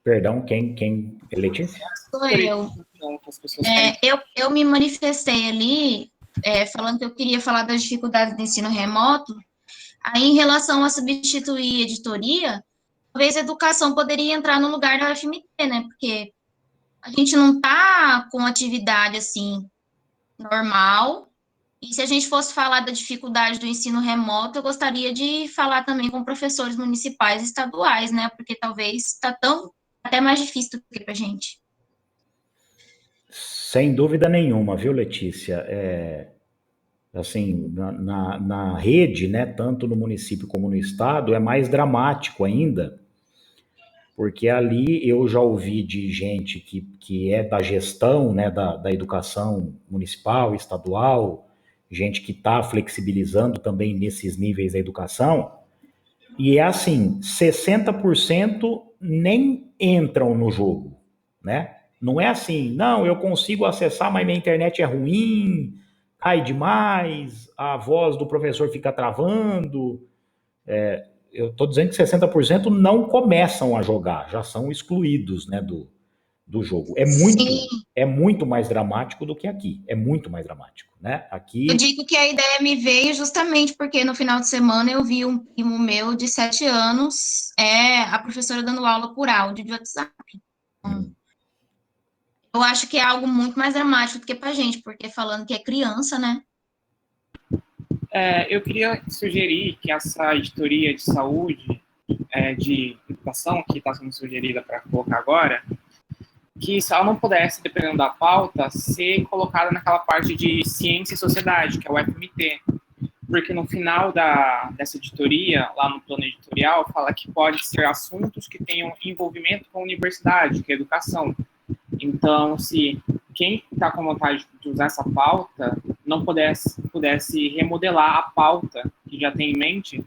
Perdão, quem? Letícia? Sou eu. Eu me manifestei ali, falando que eu queria falar das dificuldades do ensino remoto. Aí, em relação a substituir editoria, talvez a educação poderia entrar no lugar da UFMT, né? Porque a gente não tá com atividade, assim, normal. E se a gente fosse falar da dificuldade do ensino remoto, eu gostaria de falar também com professores municipais e estaduais, né? Porque talvez está até mais difícil do que para a gente. Sem dúvida nenhuma, viu, Letícia? Assim, na rede, né, tanto no município como no estado, é mais dramático ainda, porque ali eu já ouvi de gente que é da gestão, né, da educação municipal, estadual, gente que está flexibilizando também nesses níveis da educação, e é assim, 60% nem entram no jogo, né? Não é assim, não, eu consigo acessar, mas minha internet é ruim, cai demais, a voz do professor fica travando. Eu estou dizendo que 60% não começam a jogar, já são excluídos, né, do jogo. É muito mais dramático do que aqui, é muito mais dramático, né? Aqui... Eu digo que a ideia me veio justamente porque no final de semana eu vi um primo meu de 7 anos, a professora dando aula por áudio de WhatsApp. Eu acho que é algo muito mais dramático do que pra gente, porque falando que é criança, né? Eu queria sugerir que essa editoria de saúde, de educação, que está sendo sugerida para colocar agora, que se ela não pudesse, dependendo da pauta, ser colocada naquela parte de ciência e sociedade, que é o FMT. Porque no final dessa editoria, lá no plano editorial, fala que pode ser assuntos que tenham envolvimento com a universidade, que é a educação. Então, se quem está com vontade de usar essa pauta não pudesse remodelar a pauta que já tem em mente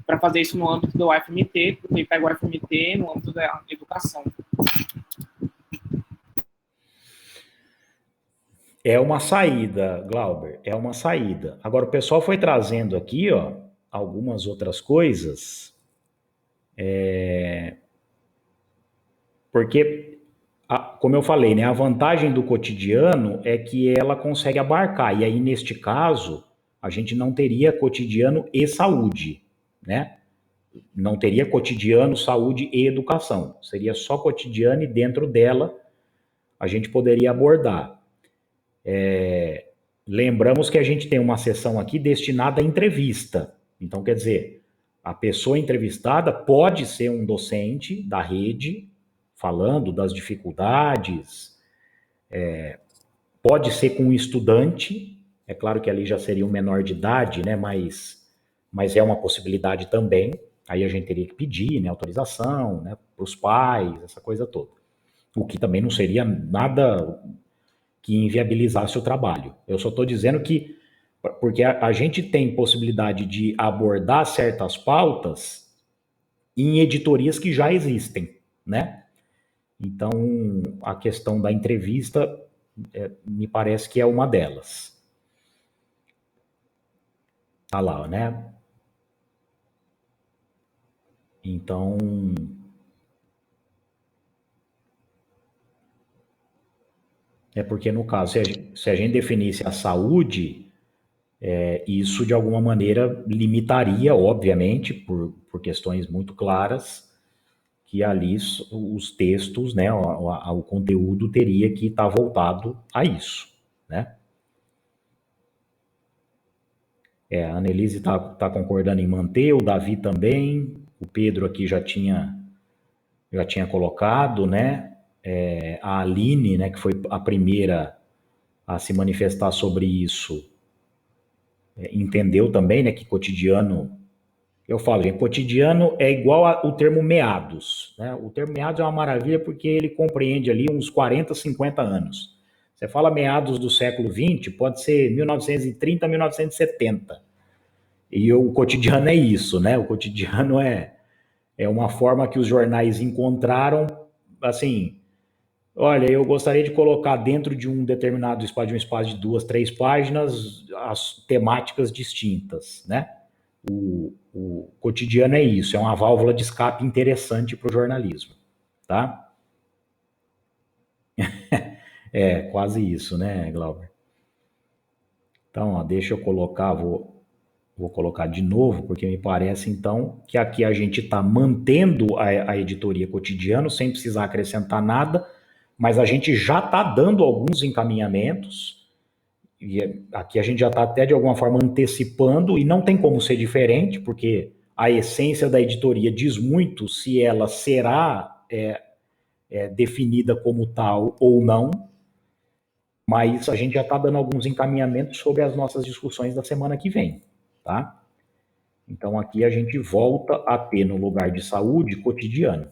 para fazer isso no âmbito do UFMT, porque ele pega o UFMT no âmbito da educação. É uma saída, Glauber, é uma saída. Agora, o pessoal foi trazendo aqui, ó, algumas outras coisas, porque, como eu falei, né, a vantagem do cotidiano é que ela consegue abarcar, e aí, neste caso, a gente não teria cotidiano e saúde, né? Não teria cotidiano, saúde e educação. Seria só cotidiano e dentro dela a gente poderia abordar. Lembramos que a gente tem uma seção aqui destinada à entrevista. Então, quer dizer, a pessoa entrevistada pode ser um docente da rede, falando das dificuldades, pode ser com um estudante, é claro que ali já seria um menor de idade, né, mas é uma possibilidade também, aí a gente teria que pedir, né, autorização, né, para os pais, essa coisa toda. O que também não seria nada que inviabilizasse o trabalho. Eu só estou dizendo que, porque a gente tem possibilidade de abordar certas pautas em editorias que já existem, né? Então, a questão da entrevista, me parece que é uma delas. Tá lá, né? Então... porque, no caso, se a gente definisse a saúde, isso, de alguma maneira, limitaria, obviamente, por questões muito claras, que ali os textos, né, o conteúdo teria que estar voltado a isso, né? A Annelise está concordando em manter, o Davi também, o Pedro aqui já tinha colocado, né? A Aline, né, que foi a primeira a se manifestar sobre isso, entendeu também, né, que cotidiano, eu falo, gente, cotidiano é igual o termo meados, né? O termo meados é uma maravilha porque ele compreende ali uns 40, 50 anos. Você fala meados do século XX, pode ser 1930, 1970. E o cotidiano é isso, né? O cotidiano é É uma forma que os jornais encontraram, assim, olha, eu gostaria de colocar dentro de um determinado espaço, de um espaço de 2, 3 páginas, as temáticas distintas, né? O cotidiano é isso, é uma válvula de escape interessante para o jornalismo, tá? É, quase isso, né, Glauber? Então, ó, deixa eu colocar, vou colocar de novo, porque me parece, então, que aqui a gente está mantendo a editoria cotidiano, sem precisar acrescentar nada, mas a gente já está dando alguns encaminhamentos, e aqui a gente já está até, de alguma forma, antecipando, e não tem como ser diferente, porque a essência da editoria diz muito se ela será definida como tal ou não, mas a gente já está dando alguns encaminhamentos sobre as nossas discussões da semana que vem, tá? Então, aqui a gente volta a ter no lugar de saúde cotidiano,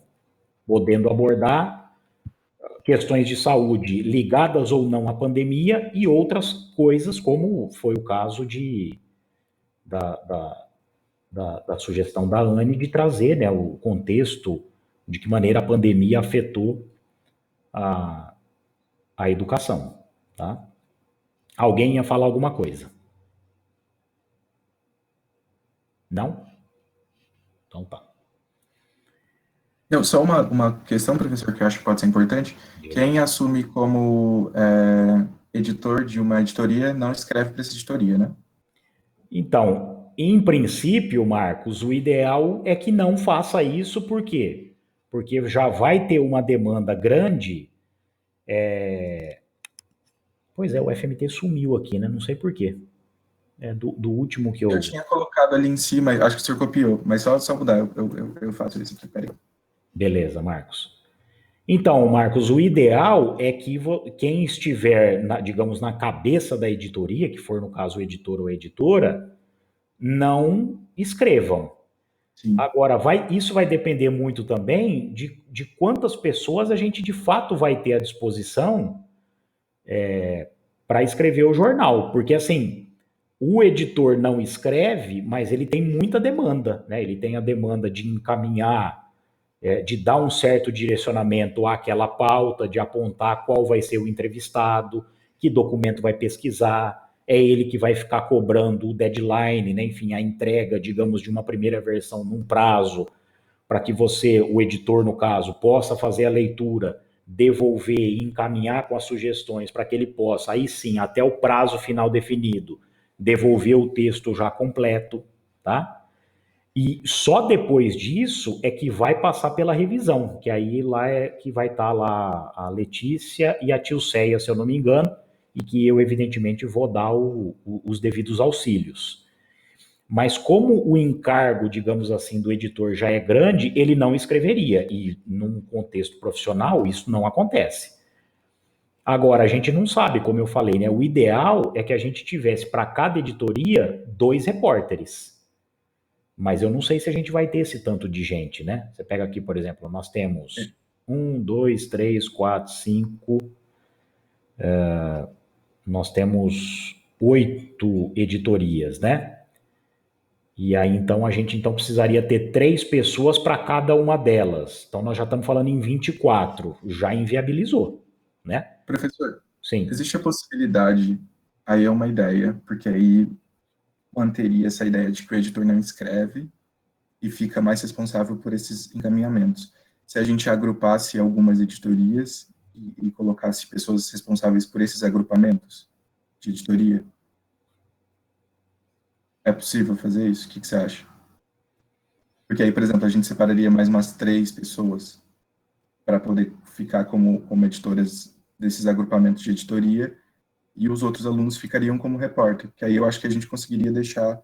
podendo abordar questões de saúde ligadas ou não à pandemia e outras coisas, como foi o caso da sugestão da Anne de trazer, né, o contexto de que maneira a pandemia afetou a educação, tá? Alguém ia falar alguma coisa? Não? Então tá. Não, só uma questão, professor, que eu acho que pode ser importante. Quem assume como editor de uma editoria não escreve para essa editoria, né? Então, em princípio, Marcos, o ideal é que não faça isso, por quê? Porque já vai ter uma demanda grande. Pois é, o FMT sumiu aqui, né? Não sei por quê. Do último que eu... Eu tinha colocado ali em cima, acho que o senhor copiou, mas só mudar, eu faço isso aqui, peraí. Beleza, Marcos. Então, Marcos, o ideal é que quem estiver, digamos, na cabeça da editoria, que for no caso o editor ou a editora, não escrevam. Sim. Agora, isso vai depender muito também de quantas pessoas a gente de fato vai ter à disposição para escrever o jornal. Porque, assim, o editor não escreve, mas ele tem muita demanda, né? Ele tem a demanda de encaminhar, de dar um certo direcionamento àquela pauta, de apontar qual vai ser o entrevistado, que documento vai pesquisar, é ele que vai ficar cobrando o deadline, né? Enfim, a entrega, digamos, de uma primeira versão num prazo, para que você, o editor no caso, possa fazer a leitura, devolver e encaminhar com as sugestões para que ele possa, aí sim, até o prazo final definido, devolver o texto já completo, tá? E só depois disso é que vai passar pela revisão, que aí lá é que vai estar lá a Letícia e a Tilceia, se eu não me engano, e que eu, evidentemente, vou dar os devidos auxílios. Mas como o encargo, digamos assim, do editor já é grande, ele não escreveria, e num contexto profissional isso não acontece. Agora, a gente não sabe, como eu falei, né? O ideal é que a gente tivesse para cada editoria 2 repórteres. Mas eu não sei se a gente vai ter esse tanto de gente, né? Você pega aqui, por exemplo, nós temos 1, 2, 3, 4, 5... nós temos 8 editorias, né? E aí, então, a gente precisaria ter 3 pessoas para cada uma delas. Então, nós já estamos falando em 24. Já inviabilizou, né? Professor, sim, existe a possibilidade, aí é uma ideia, porque aí manteria essa ideia de que o editor não escreve e fica mais responsável por esses encaminhamentos. Se a gente agrupasse algumas editorias e colocasse pessoas responsáveis por esses agrupamentos de editoria, é possível fazer isso? O que você acha? Porque aí, por exemplo, a gente separaria mais umas 3 pessoas para poder ficar como editoras desses agrupamentos de editoria e os outros alunos ficariam como repórter, que aí eu acho que a gente conseguiria deixar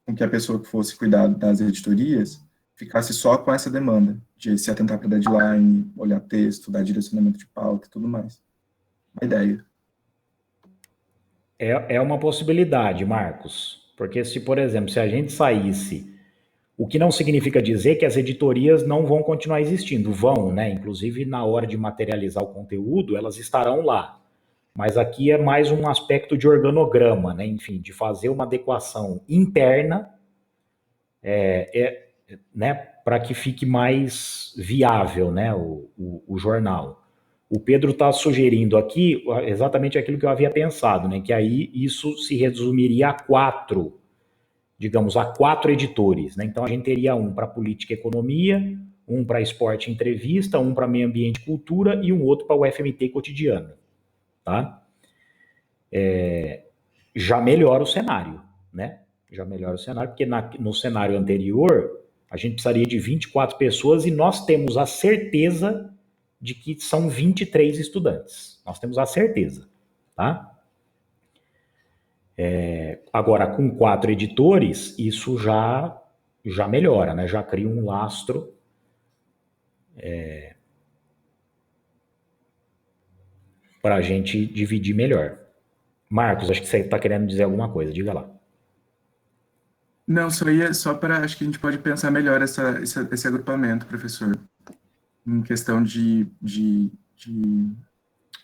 com que a pessoa que fosse cuidar das editorias ficasse só com essa demanda de se atentar para deadline, olhar texto, dar direcionamento de pauta e tudo mais. Uma ideia. É uma possibilidade, Marcos. Porque se, por exemplo, se a gente saísse, o que não significa dizer que as editorias não vão continuar existindo, vão, né? Inclusive, na hora de materializar o conteúdo, elas estarão lá. Mas aqui é mais um aspecto de organograma, né? Enfim, de fazer uma adequação interna. né, para que fique mais viável, né, o jornal. O Pedro está sugerindo aqui exatamente aquilo que eu havia pensado, né, que aí isso se resumiria a 4, digamos, a 4 editores, né? Então a gente teria um para política e economia, um para esporte e entrevista, um para meio ambiente e cultura e um outro para o FMT cotidiano, tá? Já melhora o cenário, né? Já melhora o cenário, porque no cenário anterior a gente precisaria de 24 pessoas e nós temos a certeza de que são 23 estudantes. Nós temos a certeza, tá? Agora, com 4 editores, isso já melhora, né? Já cria um lastro para a gente dividir melhor. Marcos, acho que você está querendo dizer alguma coisa, diga lá. Não, só para, acho que a gente pode pensar melhor esse agrupamento, professor, em questão de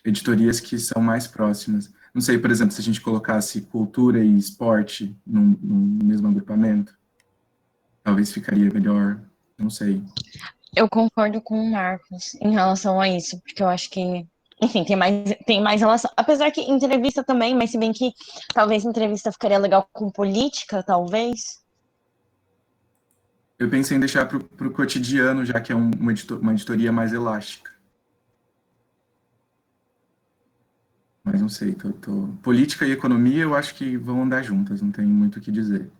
editorias que são mais próximas. Não sei, por exemplo, se a gente colocasse cultura e esporte no mesmo agrupamento, talvez ficaria melhor, não sei. Eu concordo com o Marcos em relação a isso, porque eu acho que, enfim, tem mais relação. Apesar que entrevista também, mas se bem que talvez entrevista ficaria legal com política, talvez. Eu pensei em deixar para o cotidiano, já que é uma editoria mais elástica. Mas não sei, política e economia eu acho que vão andar juntas, não tem muito o que dizer.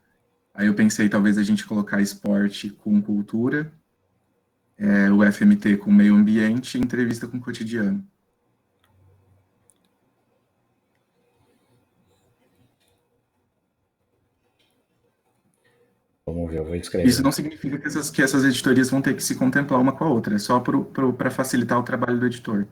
Aí eu pensei talvez a gente colocar esporte com cultura, o FMT com meio ambiente e entrevista com cotidiano. Vamos ver, eu vou escrever. Isso não significa que essas editorias vão ter que se contemplar uma com a outra, é só para facilitar o trabalho do editor.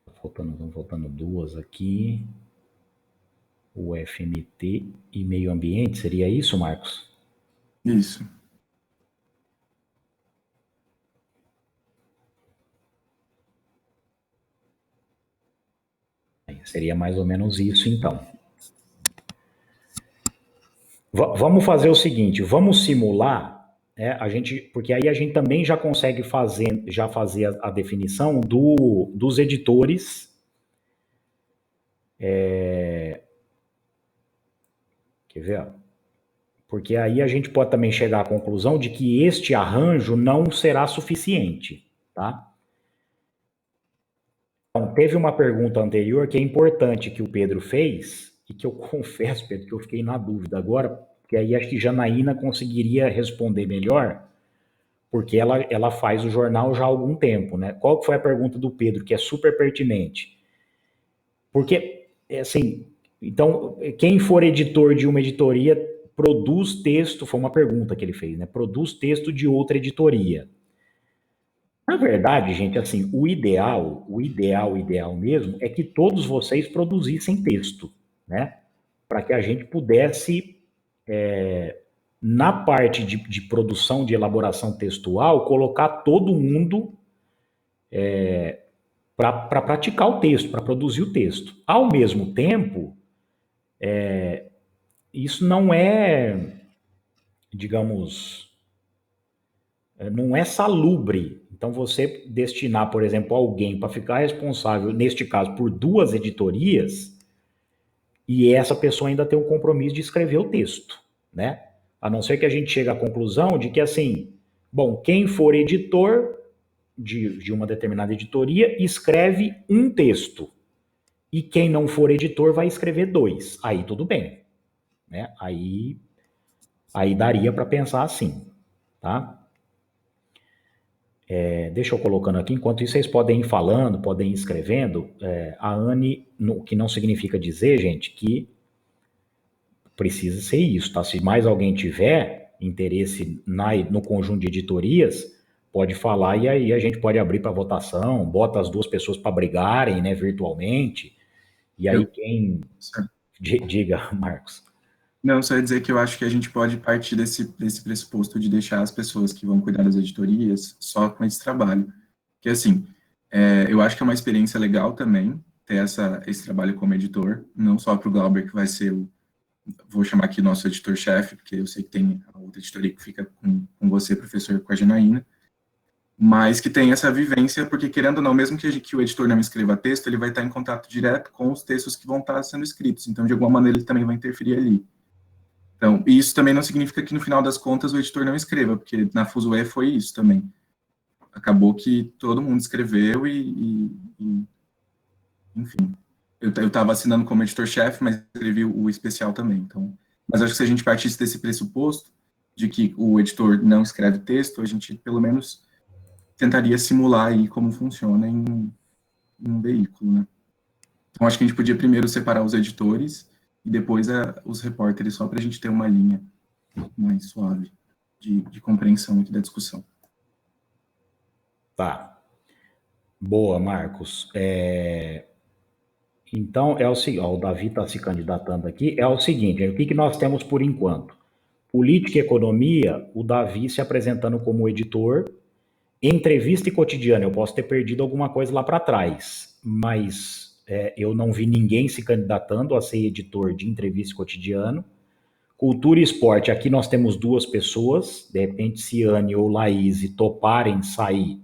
Estão faltando 2 aqui. O FMT e meio ambiente, seria isso, Marcos? Isso. Seria mais ou menos isso, então. Vamos fazer o seguinte, vamos simular, porque aí a gente também já consegue fazer a definição dos editores. Quer ver? Porque aí a gente pode também chegar à conclusão de que este arranjo não será suficiente, tá? Então, teve uma pergunta anterior que é importante que o Pedro fez, e que eu confesso, Pedro, que eu fiquei na dúvida agora, porque aí acho que Janaína conseguiria responder melhor, porque ela faz o jornal já há algum tempo, né? Qual foi a pergunta do Pedro, que é super pertinente? Porque, assim, então, quem for editor de uma editoria produz texto, foi uma pergunta que ele fez, né? Produz texto de outra editoria. Na verdade, gente, assim, o ideal mesmo é que todos vocês produzissem texto, né? Para que a gente pudesse, na parte de produção, de elaboração textual, colocar todo mundo para praticar o texto, para produzir o texto. Ao mesmo tempo, isso não é, digamos, não é salubre. Então, você destinar, por exemplo, alguém para ficar responsável, neste caso, por 2 editorias, e essa pessoa ainda tem o compromisso de escrever o texto, né? A não ser que a gente chegue à conclusão de que, assim, bom, quem for editor de uma determinada editoria, escreve um texto. E quem não for editor vai escrever 2. Aí tudo bem, né? Aí daria para pensar assim, tá? Deixa eu colocando aqui, enquanto isso vocês podem ir falando, podem ir escrevendo. A Anne, que não significa dizer, gente, que precisa ser isso, tá? Se mais alguém tiver interesse no conjunto de editorias, pode falar e aí a gente pode abrir para votação, bota as 2 pessoas para brigarem, né, virtualmente, e aí quem... Diga, Marcos. Não, só ia dizer que eu acho que a gente pode partir desse pressuposto de deixar as pessoas que vão cuidar das editorias só com esse trabalho. Porque, assim, eu acho que é uma experiência legal também ter esse trabalho como editor, não só para o Glauber, que vai ser vou chamar aqui nosso editor-chefe, porque eu sei que tem a outra editoria que fica com você, professor, com a Janaína, mas que tem essa vivência, porque querendo ou não, mesmo que o editor não escreva texto, ele vai estar em contato direto com os textos que vão estar sendo escritos, então, de alguma maneira, ele também vai interferir ali. Então, e isso também não significa que, no final das contas, o editor não escreva, porque na Fuzue foi isso também. Acabou que todo mundo escreveu enfim, eu estava assinando como editor-chefe, mas escrevi o especial também. Então, mas acho que se a gente partisse desse pressuposto de que o editor não escreve texto, a gente, pelo menos, tentaria simular aí como funciona em um veículo, né? Então, acho que a gente podia primeiro separar os editores e depois os repórteres, só para a gente ter uma linha mais suave de compreensão aqui da discussão. Tá. Boa, Marcos. Então, é o seguinte, o Davi está se candidatando aqui, é o seguinte, o que nós temos por enquanto? Política e economia, o Davi se apresentando como editor, entrevista e cotidiano, eu posso ter perdido alguma coisa lá para trás, mas eu não vi ninguém se candidatando a ser editor de entrevista e cotidiano. Cultura e esporte, aqui nós temos 2 pessoas, de repente Ciane ou Laís toparem sair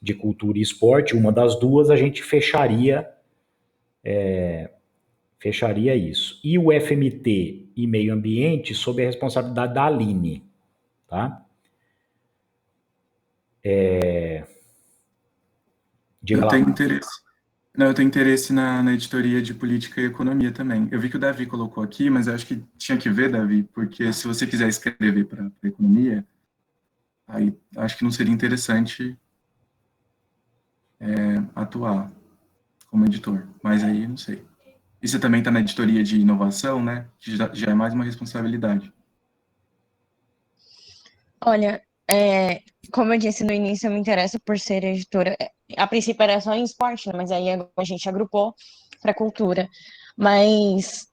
de cultura e esporte, uma das 2 a gente fecharia isso. E o FMT e meio ambiente sob a responsabilidade da Aline, tá? Eu tenho interesse. Não, eu tenho interesse na editoria de política e economia também. Eu vi que o Davi colocou aqui, mas eu acho que tinha que ver, Davi, porque se você quiser escrever para economia, aí acho que não seria interessante atuar como editor. Mas aí, não sei. E você também está na editoria de inovação, né? Que já é mais uma responsabilidade. Olha, como eu disse no início, eu me interesso por ser editora. A princípio era só em esporte, né? Mas aí a gente agrupou para cultura. Mas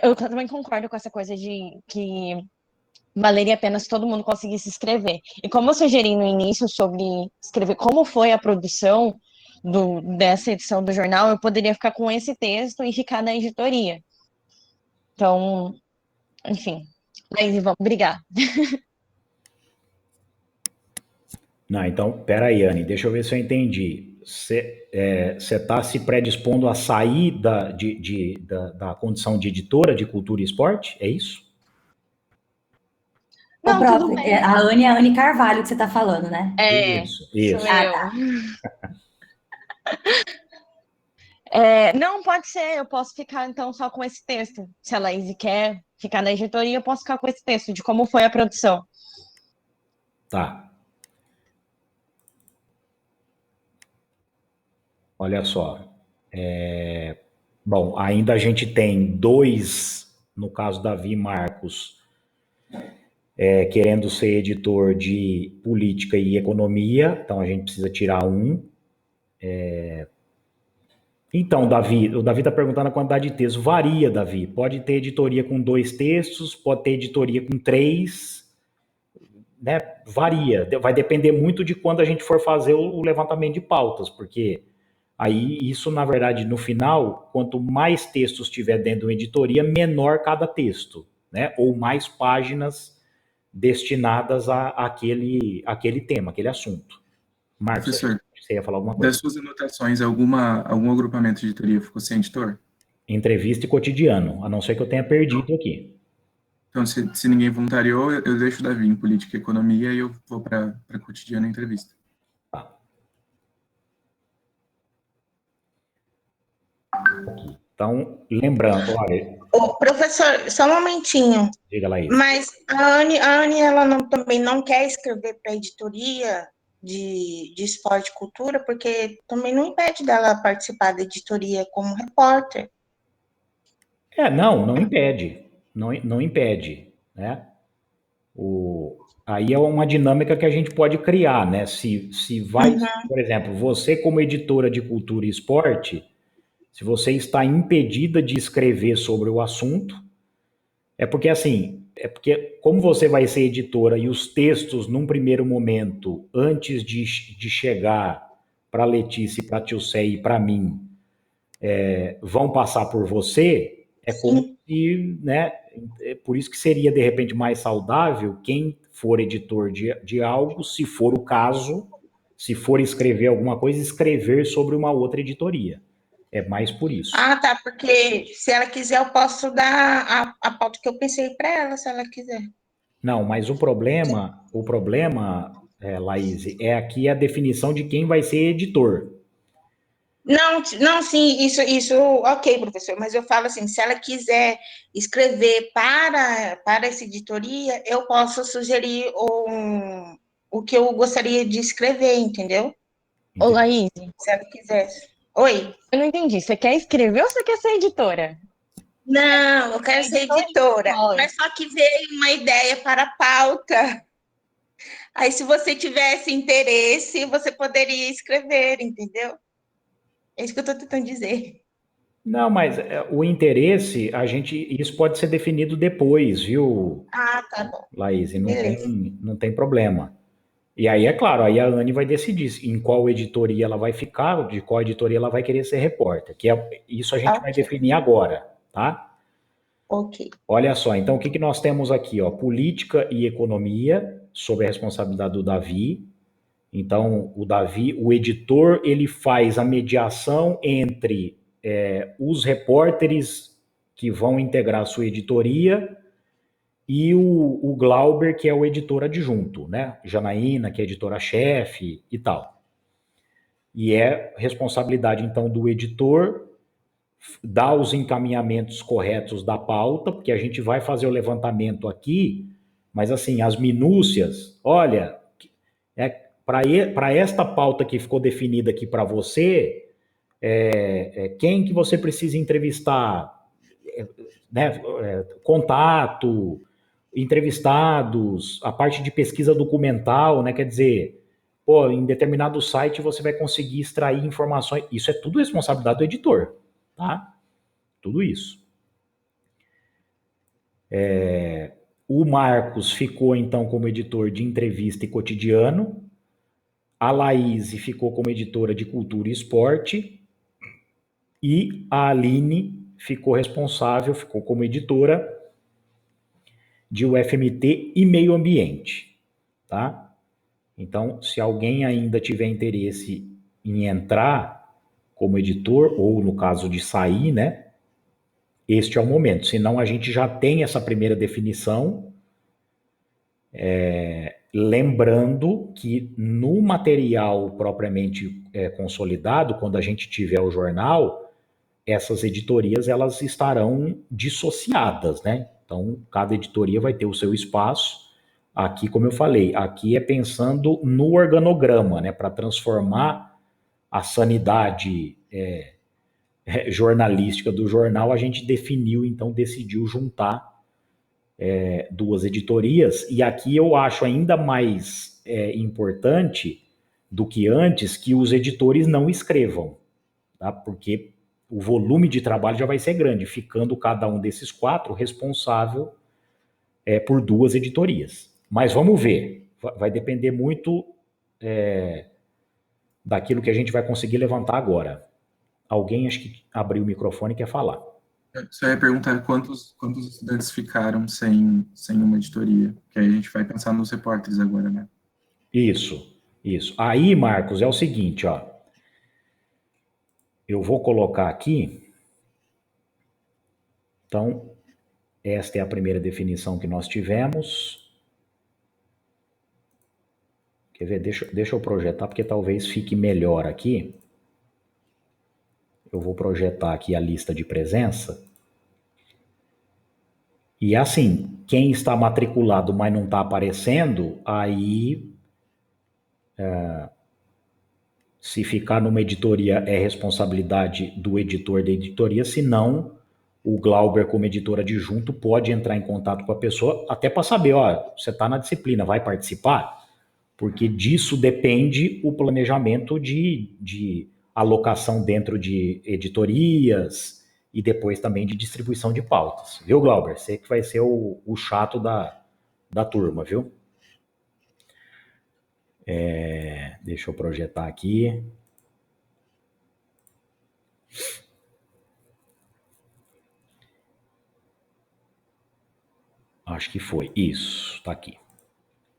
eu também concordo com essa coisa de que valeria a pena se todo mundo conseguisse escrever. E como eu sugeri no início sobre escrever como foi a produção dessa edição do jornal, eu poderia ficar com esse texto e ficar na editoria. Então, enfim. Mas vamos brigar. Não, então, peraí, Anne, deixa eu ver se eu entendi. Você está se predispondo a sair da condição de editora de cultura e esporte? É isso? Não, tudo bem. A Anne Carvalho que você está falando, né? Isso. Tá. Não, pode ser, eu posso ficar então só com esse texto. Se a Laís quer ficar na editoria, eu posso ficar com esse texto de como foi a produção. Tá. Olha só. Bom, ainda a gente tem 2, no caso Davi e Marcos, querendo ser editor de política e economia, então a gente precisa tirar um. Então, Davi, o Davi está perguntando a quantidade de textos. Varia, Davi. Pode ter editoria com 2 textos, pode ter editoria com 3, né? Varia. Vai depender muito de quando a gente for fazer o levantamento de pautas, porque aí isso, na verdade, no final, quanto mais textos tiver dentro de uma editoria, menor cada texto, né? Ou mais páginas destinadas àquele tema, aquele assunto. Marcos, Professor, você ia falar alguma coisa? das suas anotações, algum agrupamento de editoria ficou sem editor? Entrevista e cotidiano, a não ser que eu tenha perdido aqui. Então, se ninguém voluntariou, eu deixo o Davi em política e economia e eu vou para cotidiano e entrevista. Tá. Então, lembrando, olha... Ô, professor, só um momentinho. Diga, Laís. Mas a Anne ela também não quer escrever para a editoria de esporte e cultura, porque também não impede dela participar da editoria como repórter. Não impede. Não impede, né? Aí é uma dinâmica que a gente pode criar, né? Se vai, por exemplo, você como editora de cultura e esporte, se você está impedida de escrever sobre o assunto, É porque, assim, como você vai ser editora e os textos, num primeiro momento, antes de chegar para a Letícia, para a Tilcé e para mim, vão passar por você, como se, né? É por isso que seria, de repente, mais saudável quem for editor de algo, se for o caso, se for escrever alguma coisa, escrever sobre uma outra editoria. É mais por isso. Ah, tá, porque se ela quiser, eu posso dar a pauta que eu pensei para ela, se ela quiser. Não, mas o problema, Laís, é aqui a definição de quem vai ser editor. Não, sim, isso, ok, professor, mas eu falo assim, se ela quiser escrever para essa editoria, eu posso sugerir o que eu gostaria de escrever, entendeu? Ô, Laís, Se ela quiser. Oi? eu não entendi. Você quer escrever ou você quer ser editora? Não, eu quero ser editora, mas só que veio uma ideia para a pauta. Aí, se você tivesse interesse, você poderia escrever, entendeu? É isso que eu estou tentando dizer. Não, mas o interesse, isso pode ser definido depois, viu, Ah, tá bom. Laís? Não tem problema. E aí, é claro, aí a Anne vai decidir em qual editoria ela vai ficar, de qual editoria ela vai querer ser repórter, isso a gente vai definir agora, tá? Ok. Olha só, então o que nós temos aqui, ó? Política e economia, sob a responsabilidade do Davi. Então, o Davi, o editor, ele faz a mediação entre os repórteres que vão integrar a sua editoria e o Glauber, que é o editor adjunto, né? Janaína, que é editora-chefe e tal. E é responsabilidade, então, do editor dar os encaminhamentos corretos da pauta, porque a gente vai fazer o levantamento aqui, mas, assim, as minúcias, olha, para esta pauta que ficou definida aqui para você, quem que você precisa entrevistar, né, contato, entrevistados, a parte de pesquisa documental, né, quer dizer, em determinado site você vai conseguir extrair informações, isso é tudo responsabilidade do editor, tá? Tudo isso. O Marcos ficou, então, como editor de entrevista e cotidiano, a Laís ficou como editora de cultura e esporte, e a Aline ficou como editora de UFMT e meio ambiente, tá? Então, se alguém ainda tiver interesse em entrar como editor, ou no caso de sair, né? Este é o momento. Senão a gente já tem essa primeira definição, lembrando que no material propriamente consolidado, quando a gente tiver o jornal, essas editorias elas estarão dissociadas, né? Então, cada editoria vai ter o seu espaço. Aqui, como eu falei, aqui é pensando no organograma, né? Para transformar a sanidade jornalística do jornal, a gente decidiu juntar duas editorias, e aqui eu acho ainda mais importante do que antes que os editores não escrevam, tá? Porque o volume de trabalho já vai ser grande, ficando cada um desses 4 responsável por 2 editorias. Mas vamos ver, vai depender muito daquilo que a gente vai conseguir levantar agora. Alguém, acho que abriu o microfone e quer falar. Só ia perguntar quantos estudantes ficaram sem uma editoria, que aí a gente vai pensar nos repórteres agora, né? Isso. Aí, Marcos, é o seguinte, ó. Eu vou colocar aqui. Então, esta é a primeira definição que nós tivemos. Quer ver? Deixa eu projetar, porque talvez fique melhor aqui. Eu vou projetar aqui a lista de presença. E assim, quem está matriculado, mas não está aparecendo, aí se ficar numa editoria é responsabilidade do editor da editoria, senão o Glauber, como editor adjunto, pode entrar em contato com a pessoa, até para saber, você está na disciplina, vai participar? Porque disso depende o planejamento de alocação dentro de editorias e depois também de distribuição de pautas. Viu, Glauber? Você que vai ser o chato da turma, viu? Deixa eu projetar aqui. Acho que foi. Isso, tá aqui.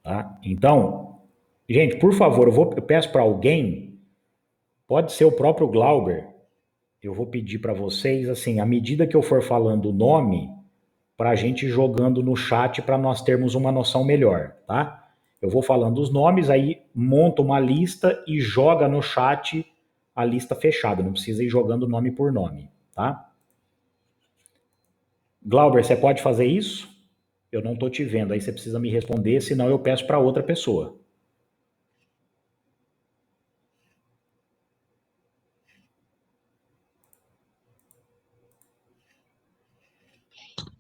Tá? Então, gente, por favor, eu peço para alguém, pode ser o próprio Glauber, eu vou pedir para vocês, assim, à medida que eu for falando o nome, para a gente jogando no chat para nós termos uma noção melhor, tá? Eu vou falando os nomes, aí monta uma lista e joga no chat a lista fechada, não precisa ir jogando nome por nome, tá? Glauber, você pode fazer isso? Eu não estou te vendo, aí você precisa me responder, senão eu peço para outra pessoa.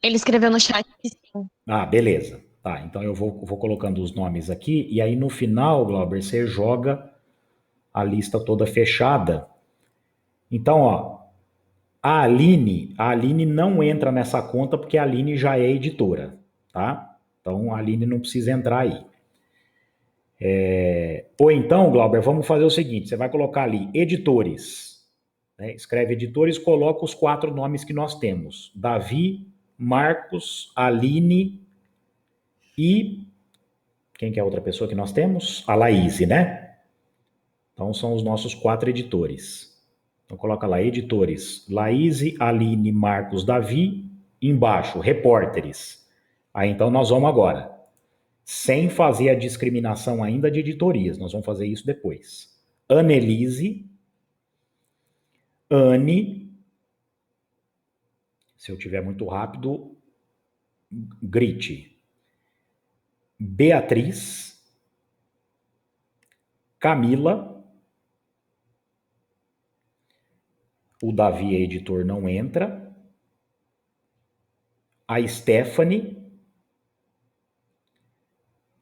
Ele escreveu no chat que sim. Ah, beleza. Tá, então eu vou colocando os nomes aqui, e aí no final, Glauber, você joga a lista toda fechada. Então, ó, a Aline não entra nessa conta porque a Aline já é editora, tá? Então a Aline não precisa entrar aí. Ou então, Glauber, vamos fazer o seguinte, você vai colocar ali editores, né? Escreve editores, coloca os 4 nomes que nós temos. Davi, Marcos, Aline e quem que é a outra pessoa que nós temos? A Laís, né? Então são os nossos 4 editores. Então coloca lá, editores, Laís, Aline, Marcos, Davi, embaixo, repórteres. Aí então nós vamos agora, sem fazer a discriminação ainda de editorias, nós vamos fazer isso depois. Annelise, Anne, se eu tiver muito rápido, grite. Beatriz, Camila, o Davi é editor, não entra. A Stephanie,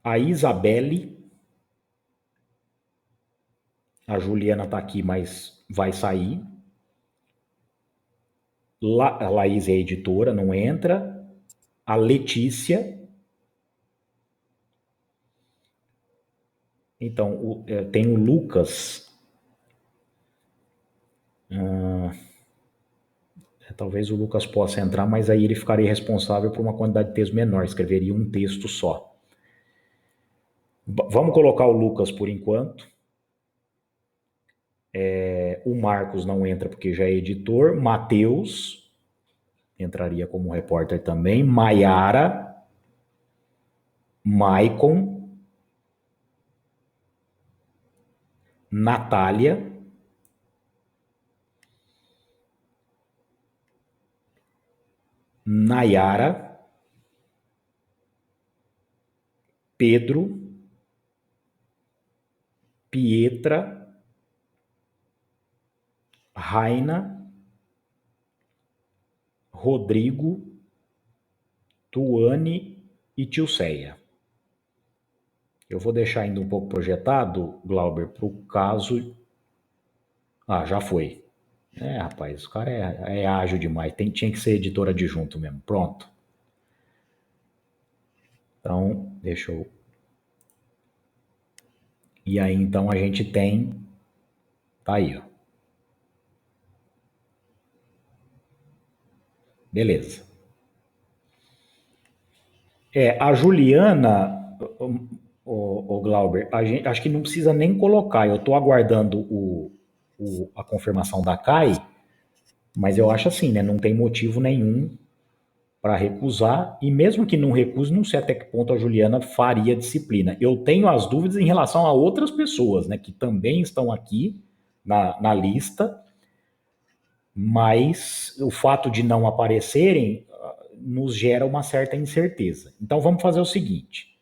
a Isabelle, a Juliana está aqui, mas vai sair. A Laís é editora, não entra. A Letícia. Então, tem o Lucas. Talvez o Lucas possa entrar, mas aí ele ficaria responsável por uma quantidade de texto menor, escreveria um texto só. Vamos colocar o Lucas por enquanto. O Marcos não entra porque já é editor. Matheus entraria como repórter também. Maiara, Maicon, Natália, Nayara, Pedro, Pietra, Raina, Rodrigo, Tuane e Tilceia. Eu vou deixar ainda um pouco projetado, Glauber, para o caso... Ah, já foi. Rapaz, o cara é ágil demais. Tinha que ser editor adjunto mesmo. Pronto. Então, deixa eu... E aí, então, a gente tem... Tá aí, ó. Beleza. A Juliana, o Glauber, acho que não precisa nem colocar. Eu estou aguardando a confirmação da CAI, mas eu acho assim, né? Não tem motivo nenhum para recusar, e mesmo que não recuse, não sei até que ponto a Juliana faria disciplina. Eu tenho as dúvidas em relação a outras pessoas, né? Que também estão aqui na lista, mas o fato de não aparecerem nos gera uma certa incerteza. Então vamos fazer o seguinte,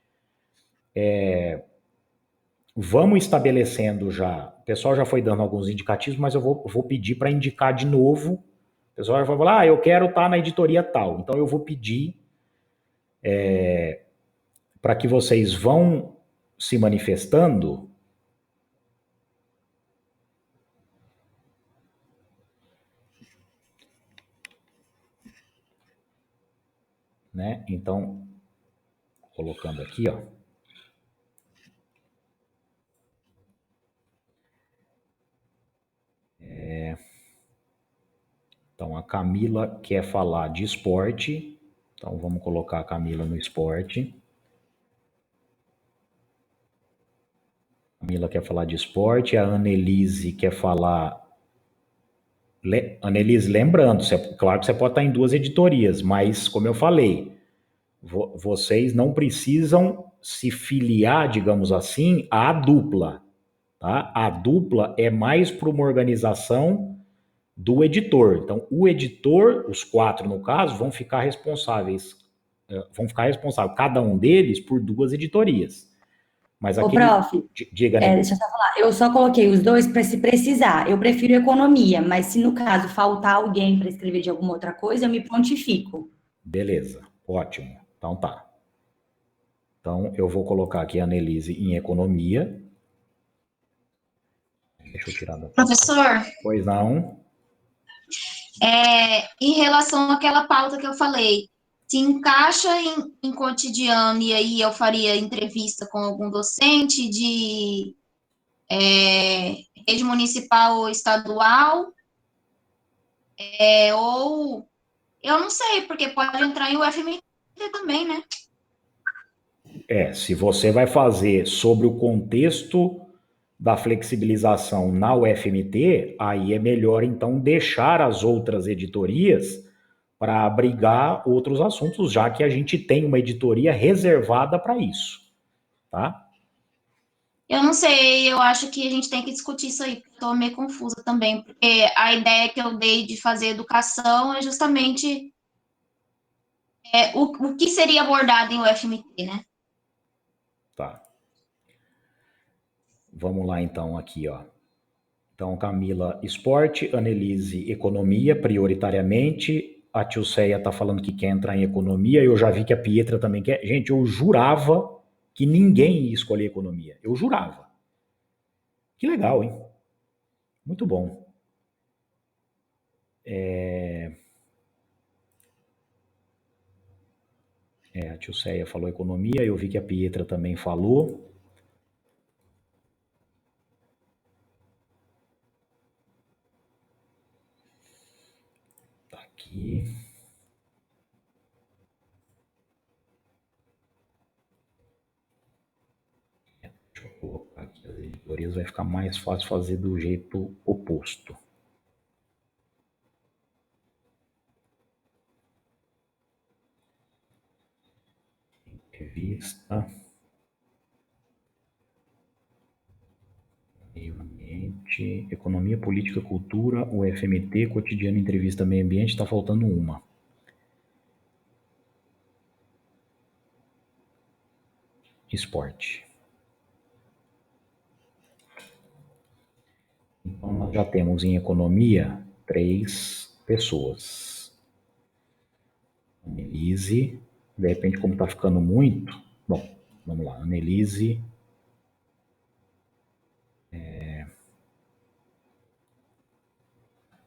vamos estabelecendo já, o pessoal já foi dando alguns indicativos, mas eu vou pedir para indicar de novo. O pessoal já vai falar, eu quero estar na editoria tal, então eu vou pedir para que vocês vão se manifestando. né? Então, colocando aqui, ó. Então, a Camila quer falar de esporte. Então, vamos colocar a Camila no esporte. A Camila quer falar de esporte. A Annelise quer falar... Annelise, lembrando, claro que você pode estar em 2 editorias, mas, como eu falei, vocês não precisam se filiar, digamos assim, à dupla. Tá? A dupla é mais para uma organização do editor. Então, o editor, os 4 no caso, vão ficar responsáveis, cada um deles por 2 editorias. Mas Ô, aquele... prof, Diga, né? deixa eu só falar. Eu só coloquei os 2 para se precisar. Eu prefiro economia, mas se no caso faltar alguém para escrever de alguma outra coisa, eu me prontifico. Beleza, ótimo. Então tá. Então, eu vou colocar aqui a Annelise em economia. Deixa eu tirar da... Professor, Pois não. em relação àquela pauta que eu falei, se encaixa em cotidiano e aí eu faria entrevista com algum docente de rede municipal ou estadual, ou eu não sei, porque pode entrar em UFMT também, né? Se você vai fazer sobre o contexto da flexibilização na UFMT, aí é melhor, então, deixar as outras editorias para abrigar outros assuntos, já que a gente tem uma editoria reservada para isso, tá? Eu não sei, eu acho que a gente tem que discutir isso aí, porque estou meio confusa também, porque a ideia que eu dei de fazer educação é justamente o que seria abordado em UFMT, né? Tá. Vamos lá, então, aqui, ó. Então, Camila, esporte, Annelise, economia, prioritariamente. A Tilceia está falando que quer entrar em economia. Eu já vi que a Pietra também quer. Gente, eu jurava que ninguém ia escolher economia. Eu jurava. Que legal, hein? Muito bom. A Tilceia falou economia. Eu vi que a Pietra também falou. Tá aqui. Deixa eu colocar aqui as editorias, vai ficar mais fácil fazer do jeito oposto. Entrevista. Meio ambiente, economia, política, cultura, UFMT, cotidiano, entrevista, meio ambiente, está faltando uma. Esporte. Então, nós já temos em economia 3 pessoas. Annelise, de repente, como está ficando muito... Bom, vamos lá. Annelise...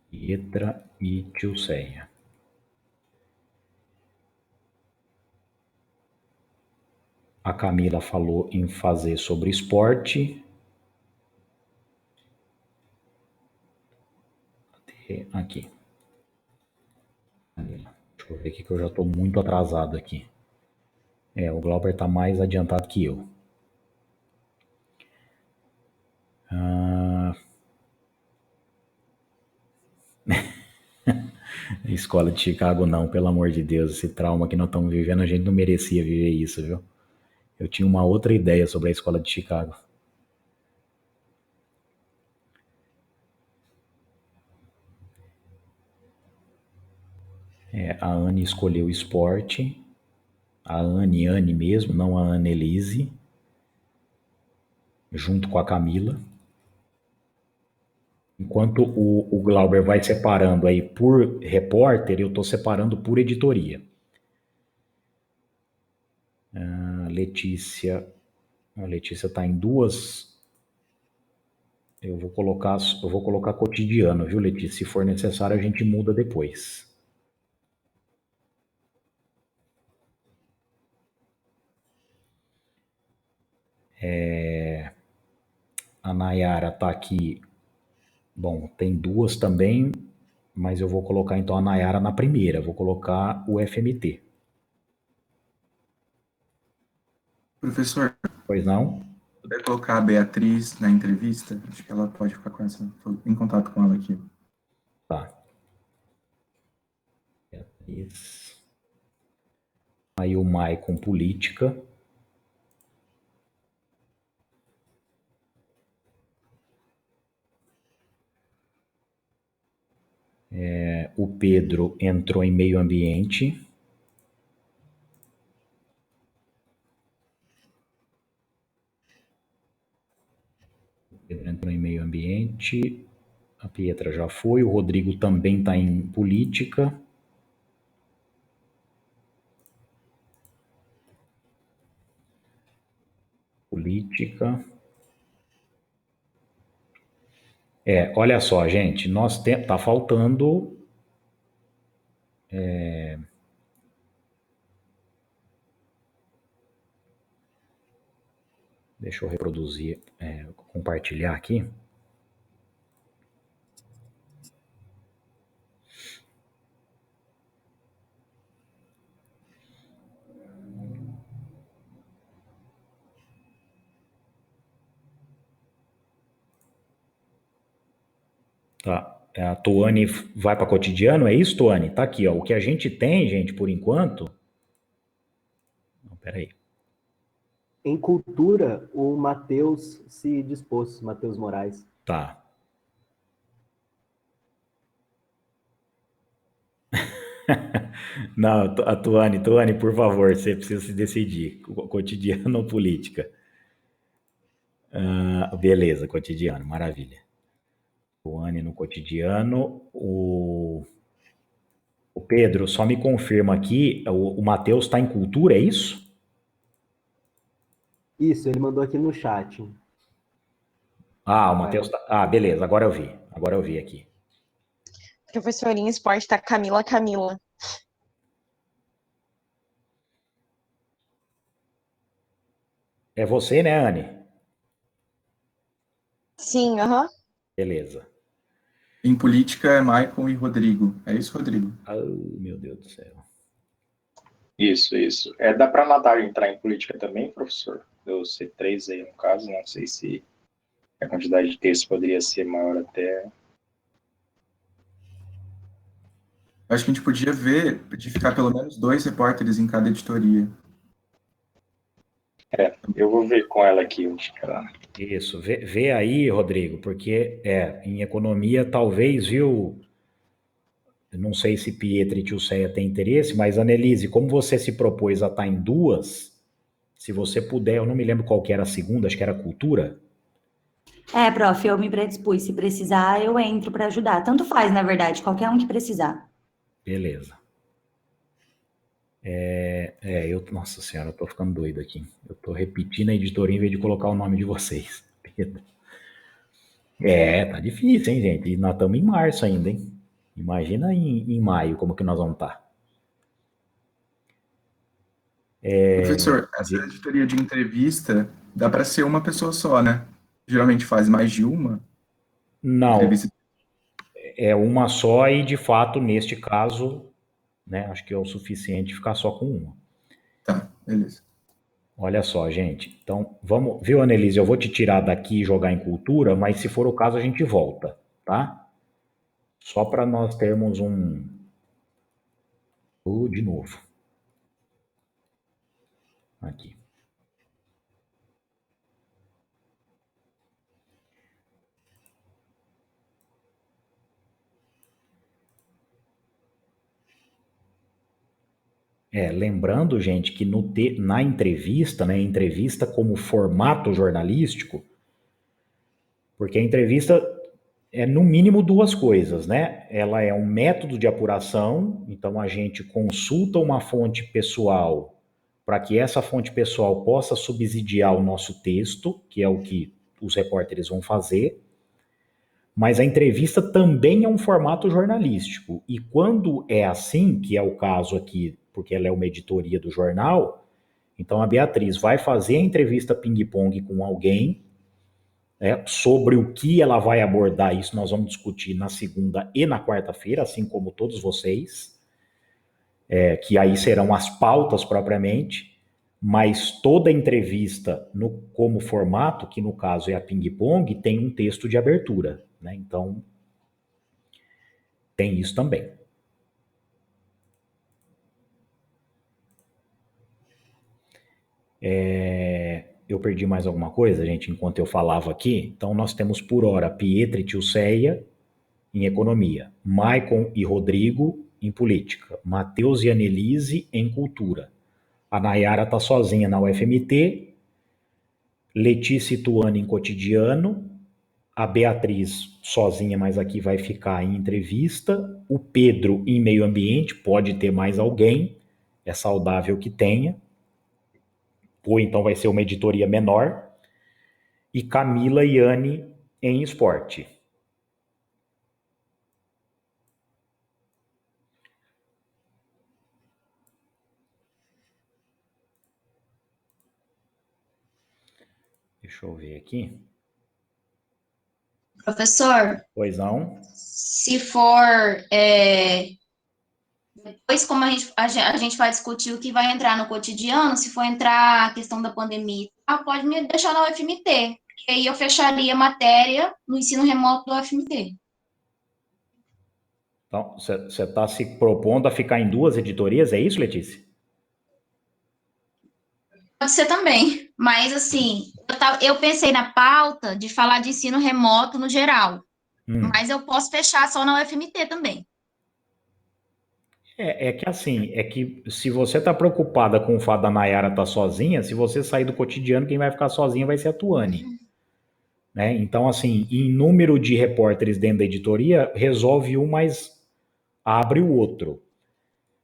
Pietra e Tilceia. A Camila falou em fazer sobre esporte. Aqui. Deixa eu ver aqui que eu já estou muito atrasado aqui. O Glauber está mais adiantado que eu. Escola de Chicago não, pelo amor de Deus. Esse trauma que nós estamos vivendo, a gente não merecia viver isso, viu? Eu tinha uma outra ideia sobre a Escola de Chicago. A Anne escolheu esporte. A Anne mesmo, não a Annelise. Junto com a Camila. Enquanto o Glauber vai separando aí por repórter, eu estou separando por editoria. A Letícia está em 2. Eu vou colocar cotidiano, viu, Letícia? Se for necessário, a gente muda depois. A Nayara está aqui. Bom, tem duas também, mas eu vou colocar então a Nayara na primeira. Vou colocar o FMT. Professor, Pois não? puder colocar a Beatriz na entrevista, acho que ela pode ficar com essa, tô em contato com ela aqui. Tá. Beatriz. Aí o Maicon política. O Pedro entrou em meio ambiente. O Pedro entrou em meio ambiente. A Pietra já foi. O Rodrigo também está em política. Política. Olha só, gente, tá faltando. Deixa eu reproduzir, compartilhar aqui. Tá. A Tuane vai para cotidiano, é isso, Tuane? Tá aqui, ó. O que a gente tem, gente, por enquanto. Não, peraí. Em cultura, o Matheus se dispôs, Matheus Moraes. Tá. Não, a Tuane, por favor, você precisa se decidir. Cotidiano ou política? Beleza, cotidiano, maravilha. Tuane no cotidiano. O Pedro, só me confirma aqui, o Matheus está em cultura, é isso? Isso, ele mandou aqui no chat. O Matheus tá... beleza, agora eu vi aqui. Professorinha esporte tá Camila. É você, né, Anne? Sim, aham. Beleza. Em política é Maicon e Rodrigo. É isso, Rodrigo? Meu Deus do céu. Isso. Dá para a Natália entrar em política também, professor? Eu C3 aí, no caso, não sei se a quantidade de texto poderia ser maior até... Acho que a gente podia ver de ficar pelo menos 2 repórteres em cada editoria. Eu vou ver com ela aqui. Isso, vê aí, Rodrigo, porque em economia talvez, viu, não sei se Pietra e Tio Ceia têm interesse, mas Annelise, como você se propôs a estar em duas, se você puder, eu não me lembro qual que era a segunda, acho que era cultura. Prof, eu me predispus, se precisar eu entro para ajudar, tanto faz, na verdade, qualquer um que precisar. Beleza. Nossa senhora, eu tô ficando doido aqui. Eu tô repetindo a editoria em vez de colocar o nome de vocês. Tá difícil, hein, gente? E nós estamos em março ainda, hein? Imagina em maio como que nós vamos estar. Professor, essa editoria de entrevista dá para ser uma pessoa só, né? Geralmente faz mais de uma? Não. Entrevista. É uma só e, de fato, neste caso, né, acho que é o suficiente ficar só com uma. Tá, beleza. Olha só, gente. Então, vamos... Viu, Annelise? Eu vou te tirar daqui e jogar em cultura, mas se for o caso, a gente volta, tá? Só para nós termos um... de novo. Aqui. Lembrando, gente, que na entrevista, né, entrevista como formato jornalístico, porque a entrevista é no mínimo duas coisas, né? Ela é um método de apuração, então a gente consulta uma fonte pessoal para que essa fonte pessoal possa subsidiar o nosso texto, que é o que os repórteres vão fazer, mas a entrevista também é um formato jornalístico, e quando é assim, que é o caso aqui, porque ela é uma editoria do jornal, Então, a Beatriz vai fazer a entrevista ping-pong com alguém, sobre o que ela vai abordar. Isso nós vamos discutir na segunda e na quarta-feira, assim como todos vocês, que aí serão as pautas propriamente, mas toda entrevista como formato, que no caso é a ping-pong, tem um texto de abertura, né? Então, tem isso também. Eu perdi mais alguma coisa, gente, enquanto eu falava aqui? Então, nós temos por hora Pietra e Tilceia em economia, Maicon e Rodrigo em política, Matheus e Annelise em cultura. A Nayara está sozinha na UFMT, Letícia e Tuane em cotidiano, a Beatriz sozinha, mas aqui vai ficar em entrevista, o Pedro em meio ambiente, pode ter mais alguém, é saudável que tenha, ou então vai ser uma editoria menor, e Camila e Anne em esporte. Deixa eu ver aqui. Professor? Pois não? Se for... Depois, como a gente vai discutir o que vai entrar no cotidiano, se for entrar a questão da pandemia, pode me deixar na UFMT, porque aí eu fecharia a matéria no ensino remoto do UFMT. Então, você está se propondo a ficar em 2 editorias, é isso, Letícia? Pode ser também, mas assim, eu pensei na pauta de falar de ensino remoto no geral, mas eu posso fechar só na UFMT também. Que assim, que se você está preocupada com o fato da Nayara estar sozinha, se você sair do cotidiano, quem vai ficar sozinha vai ser a Tuane. Né? Então, assim, em número de repórteres dentro da editoria, resolve um, mas abre o outro.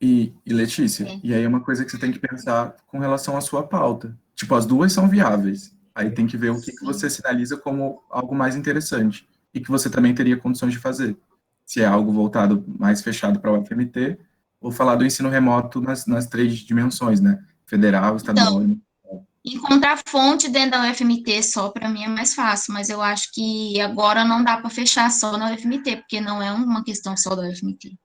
E Letícia, e aí é uma coisa que você tem que pensar com relação à sua pauta. Tipo, as duas são viáveis. Aí tem que ver o que você sinaliza como algo mais interessante e que você também teria condições de fazer. Se é algo voltado mais fechado para o UFMT, ou falar do ensino remoto nas 3 dimensões, né? Federal, estadual. Então, encontrar fonte dentro da UFMT só, para mim, é mais fácil, mas eu acho que agora não dá para fechar só na UFMT, porque não é uma questão só da UFMT.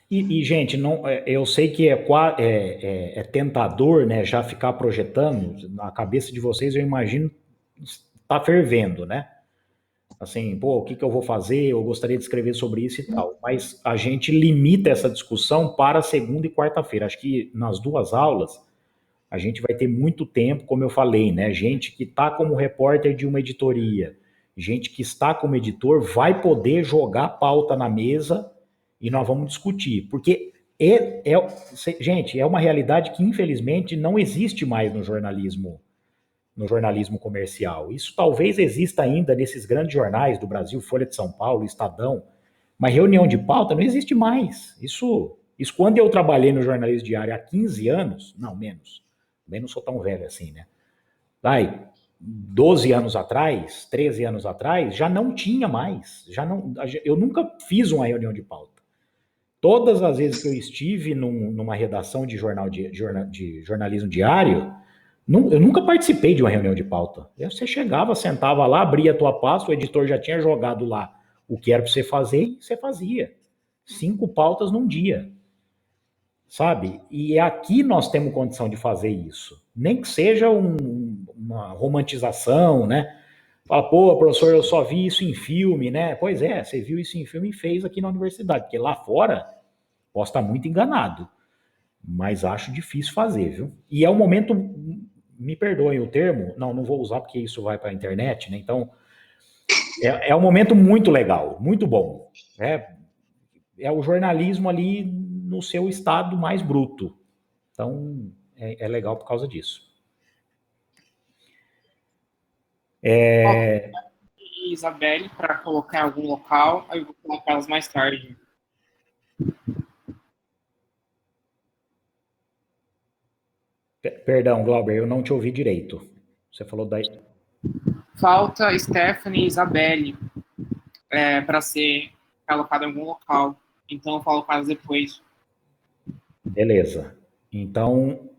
E gente, não, eu sei que é tentador, né, já ficar projetando, na cabeça de vocês, eu imagino, tá fervendo, né? Assim, o que eu vou fazer? Eu gostaria de escrever sobre isso e tal. Mas a gente limita essa discussão para segunda e quarta-feira. Acho que nas 2 aulas a gente vai ter muito tempo, como eu falei, né? Gente que está como repórter de uma editoria, gente que está como editor, vai poder jogar pauta na mesa e nós vamos discutir. Porque, gente, é uma realidade que, infelizmente, não existe mais no jornalismo comercial. Isso talvez exista ainda nesses grandes jornais do Brasil, Folha de São Paulo, Estadão, mas reunião de pauta não existe mais. Isso quando eu trabalhei no jornalismo diário há 15 anos, não, menos, também não sou tão velho assim, né? 12 anos atrás, 13 anos atrás, já não tinha mais. Eu nunca fiz uma reunião de pauta. Todas as vezes que eu estive numa redação de jornal de jornalismo diário, eu nunca participei de uma reunião de pauta. Você chegava, sentava lá, abria a tua pasta, o editor já tinha jogado lá o que era para você fazer e você fazia. 5 pautas num dia. Sabe? E aqui nós temos condição de fazer isso. Nem que seja uma romantização, né? Fala, professor, eu só vi isso em filme, né? Pois é, você viu isso em filme e fez aqui na universidade, porque lá fora, posso estar muito enganado, mas acho difícil fazer, viu? E é um momento, me perdoem o termo, não vou usar porque isso vai para a internet, né? Então, é um momento muito legal, muito bom. É o jornalismo ali no seu estado mais bruto. Então, é legal por causa disso. Isabelle, para colocar em algum local, aí eu vou colocar elas mais tarde. Perdão, Glauber, eu não te ouvi direito. Você falou daí. Falta Stephanie e Isabelle para ser colocada em algum local. Então eu falo com elas depois. Beleza. Então,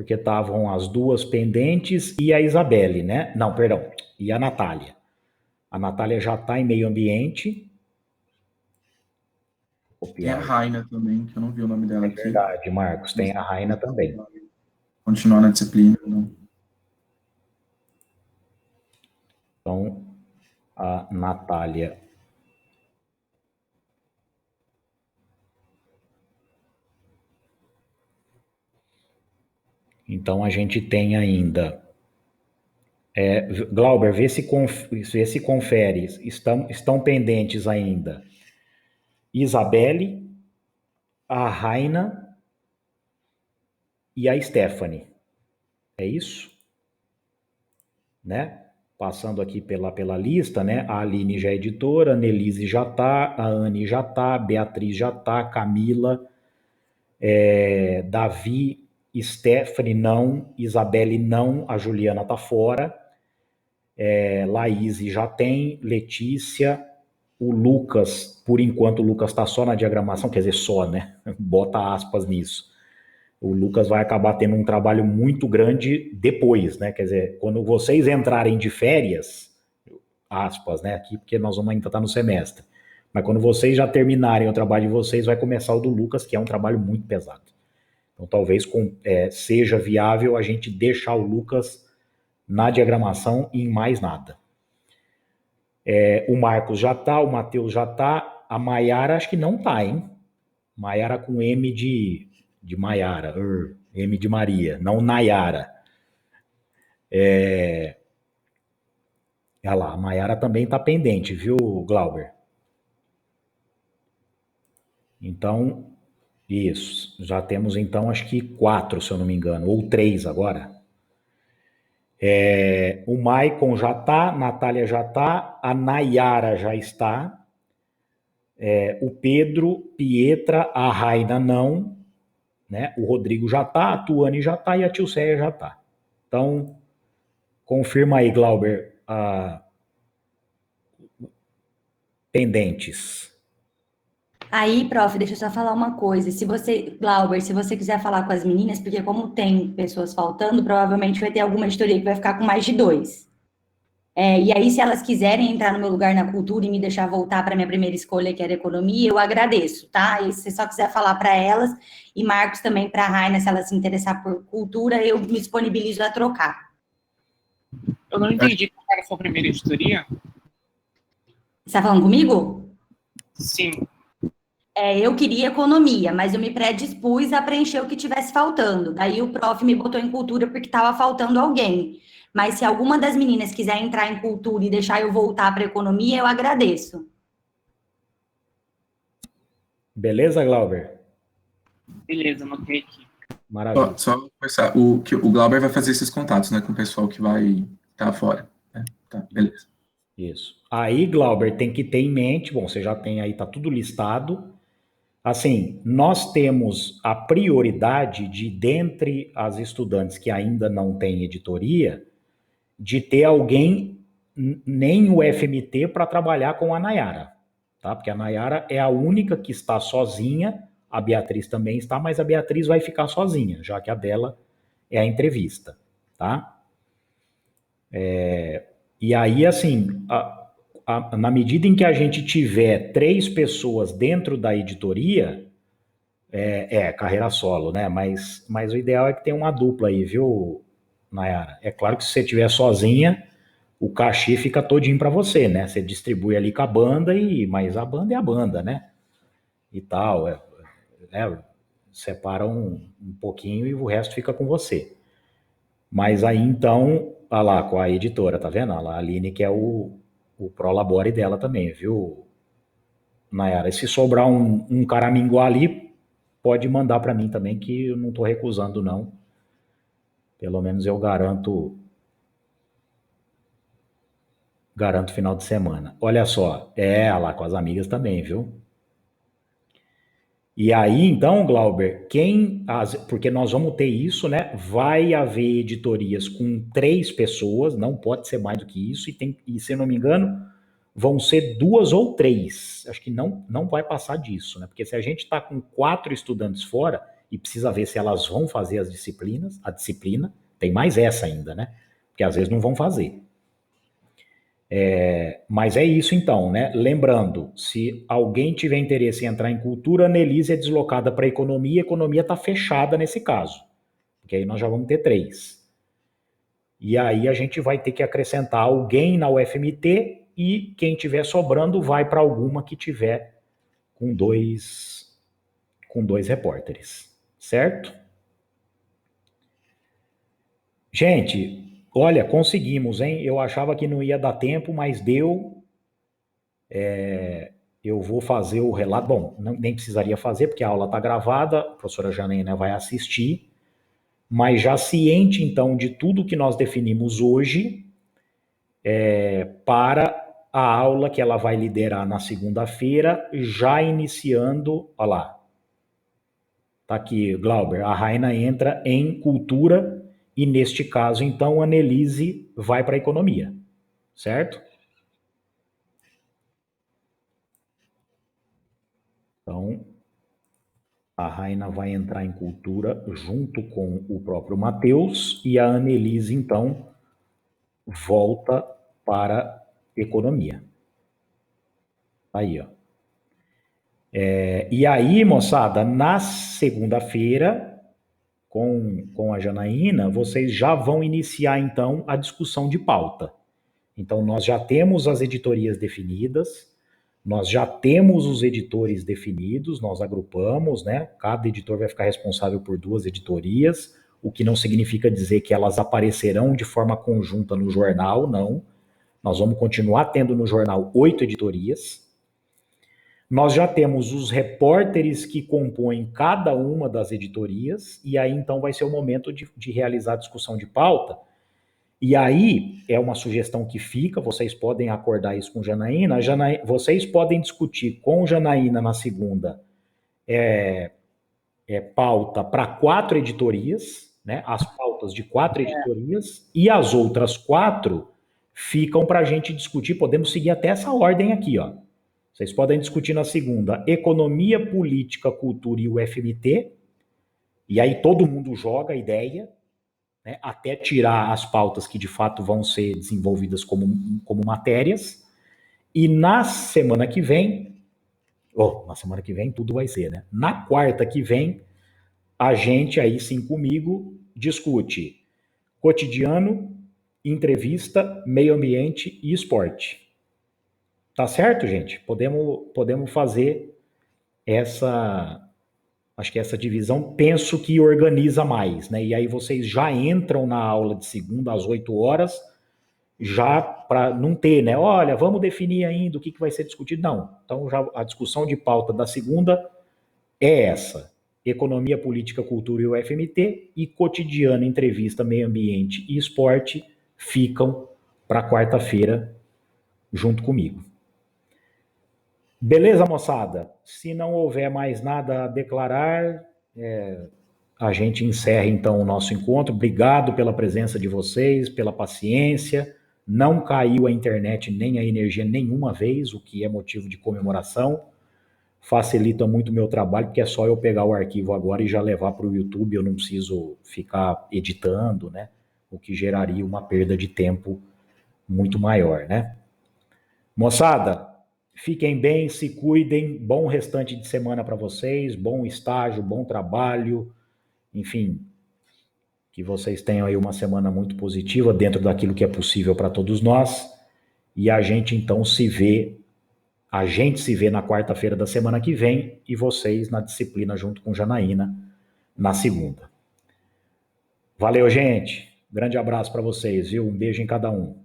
porque estavam as duas pendentes e a Isabelle, né? Não, perdão, e a Natália. A Natália já está em meio ambiente. Tem a Raina também, que eu não vi o nome dela aqui. É verdade, Marcos, tem a Raina também. Continuar na disciplina, não. Então, a Natália. Então, a gente tem ainda... Glauber, vê se confere. Estão pendentes ainda Isabelle, a Raina e a Stephanie. É isso? Né? Passando aqui pela lista, né? A Aline já é editora, a Nelise já tá, a Anne já tá, Beatriz já tá, Camila, Davi, Stephanie não, Isabelle não, a Juliana tá fora, Laís já tem, Letícia, o Lucas, por enquanto o Lucas tá só na diagramação, quer dizer, só, né? Bota aspas nisso. O Lucas vai acabar tendo um trabalho muito grande depois, né? Quer dizer, quando vocês entrarem de férias, aspas, né? Aqui, porque nós vamos ainda estar no semestre. Mas quando vocês já terminarem o trabalho de vocês, vai começar o do Lucas, que é um trabalho muito pesado. Então, talvez seja viável a gente deixar o Lucas na diagramação e em mais nada. O Marcos já tá, o Matheus já tá, a Maiara acho que não tá, hein? Maiara com M de Maiara, M de Maria, não Nayara. Olha lá, a Maiara também está pendente, viu, Glauber? Então, isso. Já temos, então, acho que 4, se eu não me engano, ou 3 agora. O Maicon já está, Natália já está, a Nayara já está, o Pedro, Pietra, a Raina não, né? O Rodrigo já está, a Tuane já está e a Tilceia já está. Então, confirma aí, Glauber, pendentes. Aí, prof, deixa eu só falar uma coisa. Glauber, se você quiser falar com as meninas, porque como tem pessoas faltando, provavelmente vai ter alguma editoria que vai ficar com mais de 2. E aí, se elas quiserem entrar no meu lugar na cultura e me deixar voltar para minha primeira escolha, que era economia, eu agradeço, tá? E se você só quiser falar para elas, e Marcos também para a Raina, se ela se interessar por cultura, eu me disponibilizo a trocar. Eu não entendi qual era a sua primeira editoria. Você está falando comigo? Sim. Eu queria economia, mas eu me predispus a preencher o que tivesse faltando. Daí o prof me botou em cultura porque estava faltando alguém. Mas se alguma das meninas quiser entrar em cultura e deixar eu voltar para economia, eu agradeço. Beleza, Glauber? Beleza, anotei aqui. Maravilha. Só conversar. O Glauber vai fazer esses contatos, né, com o pessoal que vai estar fora. Né? Tá, beleza. Isso. Aí, Glauber, tem que ter em mente, bom, você já tem aí, tá tudo listado. Assim, nós temos a prioridade de, dentre as estudantes que ainda não têm editoria, de ter alguém nem o FMT para trabalhar com a Nayara, tá? Porque a Nayara é a única que está sozinha, a Beatriz também está, mas a Beatriz vai ficar sozinha, já que a dela é a entrevista, tá? E aí, assim, na medida em que a gente tiver 3 pessoas dentro da editoria, carreira solo, né? Mas o ideal é que tenha uma dupla aí, viu, Nayara? É claro que se você estiver sozinha, o cachê fica todinho para você, né? Você distribui ali com a banda, mas a banda é a banda, né? E tal, separa um pouquinho e o resto fica com você. Mas aí, então, olha lá, com a editora, tá vendo? Olha lá, a Aline, que é o prolabore dela também, viu, Nayara? E se sobrar um caraminguá ali, pode mandar para mim também, que eu não estou recusando, não. Pelo menos eu garanto final de semana. Olha só, lá com as amigas também, viu? E aí, então, Glauber, porque nós vamos ter isso, né? Vai haver editorias com 3 pessoas, não pode ser mais do que isso, e se eu não me engano, vão ser 2 ou 3. Acho que não vai passar disso, né? Porque se a gente está com 4 estudantes fora, e precisa ver se elas vão fazer a disciplina, tem mais essa ainda, né? Porque às vezes não vão fazer. Mas é isso então, né? Lembrando, se alguém tiver interesse em entrar em cultura, a Annelise é deslocada para economia, a economia está fechada nesse caso, porque aí nós já vamos ter 3. E aí a gente vai ter que acrescentar alguém na UFMT e quem tiver sobrando vai para alguma que tiver com dois repórteres, certo? Gente, olha, conseguimos, hein? Eu achava que não ia dar tempo, mas deu. Eu vou fazer o relato. Bom, nem precisaria fazer, porque a aula está gravada, a professora Janaína vai assistir, mas já ciente, então, de tudo que nós definimos hoje, para a aula que ela vai liderar na segunda-feira, já iniciando, olha lá, tá aqui, Glauber, a Raina entra em cultura e, neste caso, então, a Annelise vai para a economia, certo? Então, a Raina vai entrar em cultura junto com o próprio Matheus e a Annelise, então, volta para economia. Aí, ó. E aí, moçada, na segunda-feira, com a Janaína, vocês já vão iniciar, então, a discussão de pauta. Então, nós já temos as editorias definidas, nós já temos os editores definidos, nós agrupamos, né? Cada editor vai ficar responsável por 2 editorias, o que não significa dizer que elas aparecerão de forma conjunta no jornal, não. Nós vamos continuar tendo no jornal 8 editorias. Nós já temos os repórteres que compõem cada uma das editorias, e aí então vai ser o momento de realizar a discussão de pauta. E aí, é uma sugestão que fica, vocês podem acordar isso com Janaína, vocês podem discutir com Janaína na segunda pauta para 4 editorias, né? As pautas de 4 editorias, e as outras 4 ficam para a gente discutir, podemos seguir até essa ordem aqui, ó. Vocês podem discutir na segunda economia, política, cultura e UFMT, e aí todo mundo joga a ideia, né, até tirar as pautas que de fato vão ser desenvolvidas como matérias, e na semana que vem tudo vai ser, né? Na quarta que vem, a gente aí sim comigo discute cotidiano, entrevista, meio ambiente e esporte. Tá certo, gente? Podemos fazer acho que essa divisão, penso que organiza mais, né? E aí vocês já entram na aula de segunda às 8 horas, já para não ter, né? Olha, vamos definir ainda o que vai ser discutido. Não. Então, já a discussão de pauta da segunda é essa. Economia, política, cultura e UFMT, e cotidiano, entrevista, meio ambiente e esporte ficam para quarta-feira junto comigo. Beleza, moçada? Se não houver mais nada a declarar, a gente encerra então o nosso encontro. Obrigado pela presença de vocês, pela paciência. Não caiu a internet nem a energia nenhuma vez, o que é motivo de comemoração. Facilita muito o meu trabalho, porque é só eu pegar o arquivo agora e já levar para o YouTube, eu não preciso ficar editando, né? O que geraria uma perda de tempo muito maior, né? Moçada, fiquem bem, se cuidem, bom restante de semana para vocês, bom estágio, bom trabalho, enfim, que vocês tenham aí uma semana muito positiva dentro daquilo que é possível para todos nós, e a gente então se vê na quarta-feira da semana que vem, e vocês na disciplina junto com Janaína na segunda. Valeu, gente, grande abraço para vocês, viu? Um beijo em cada um.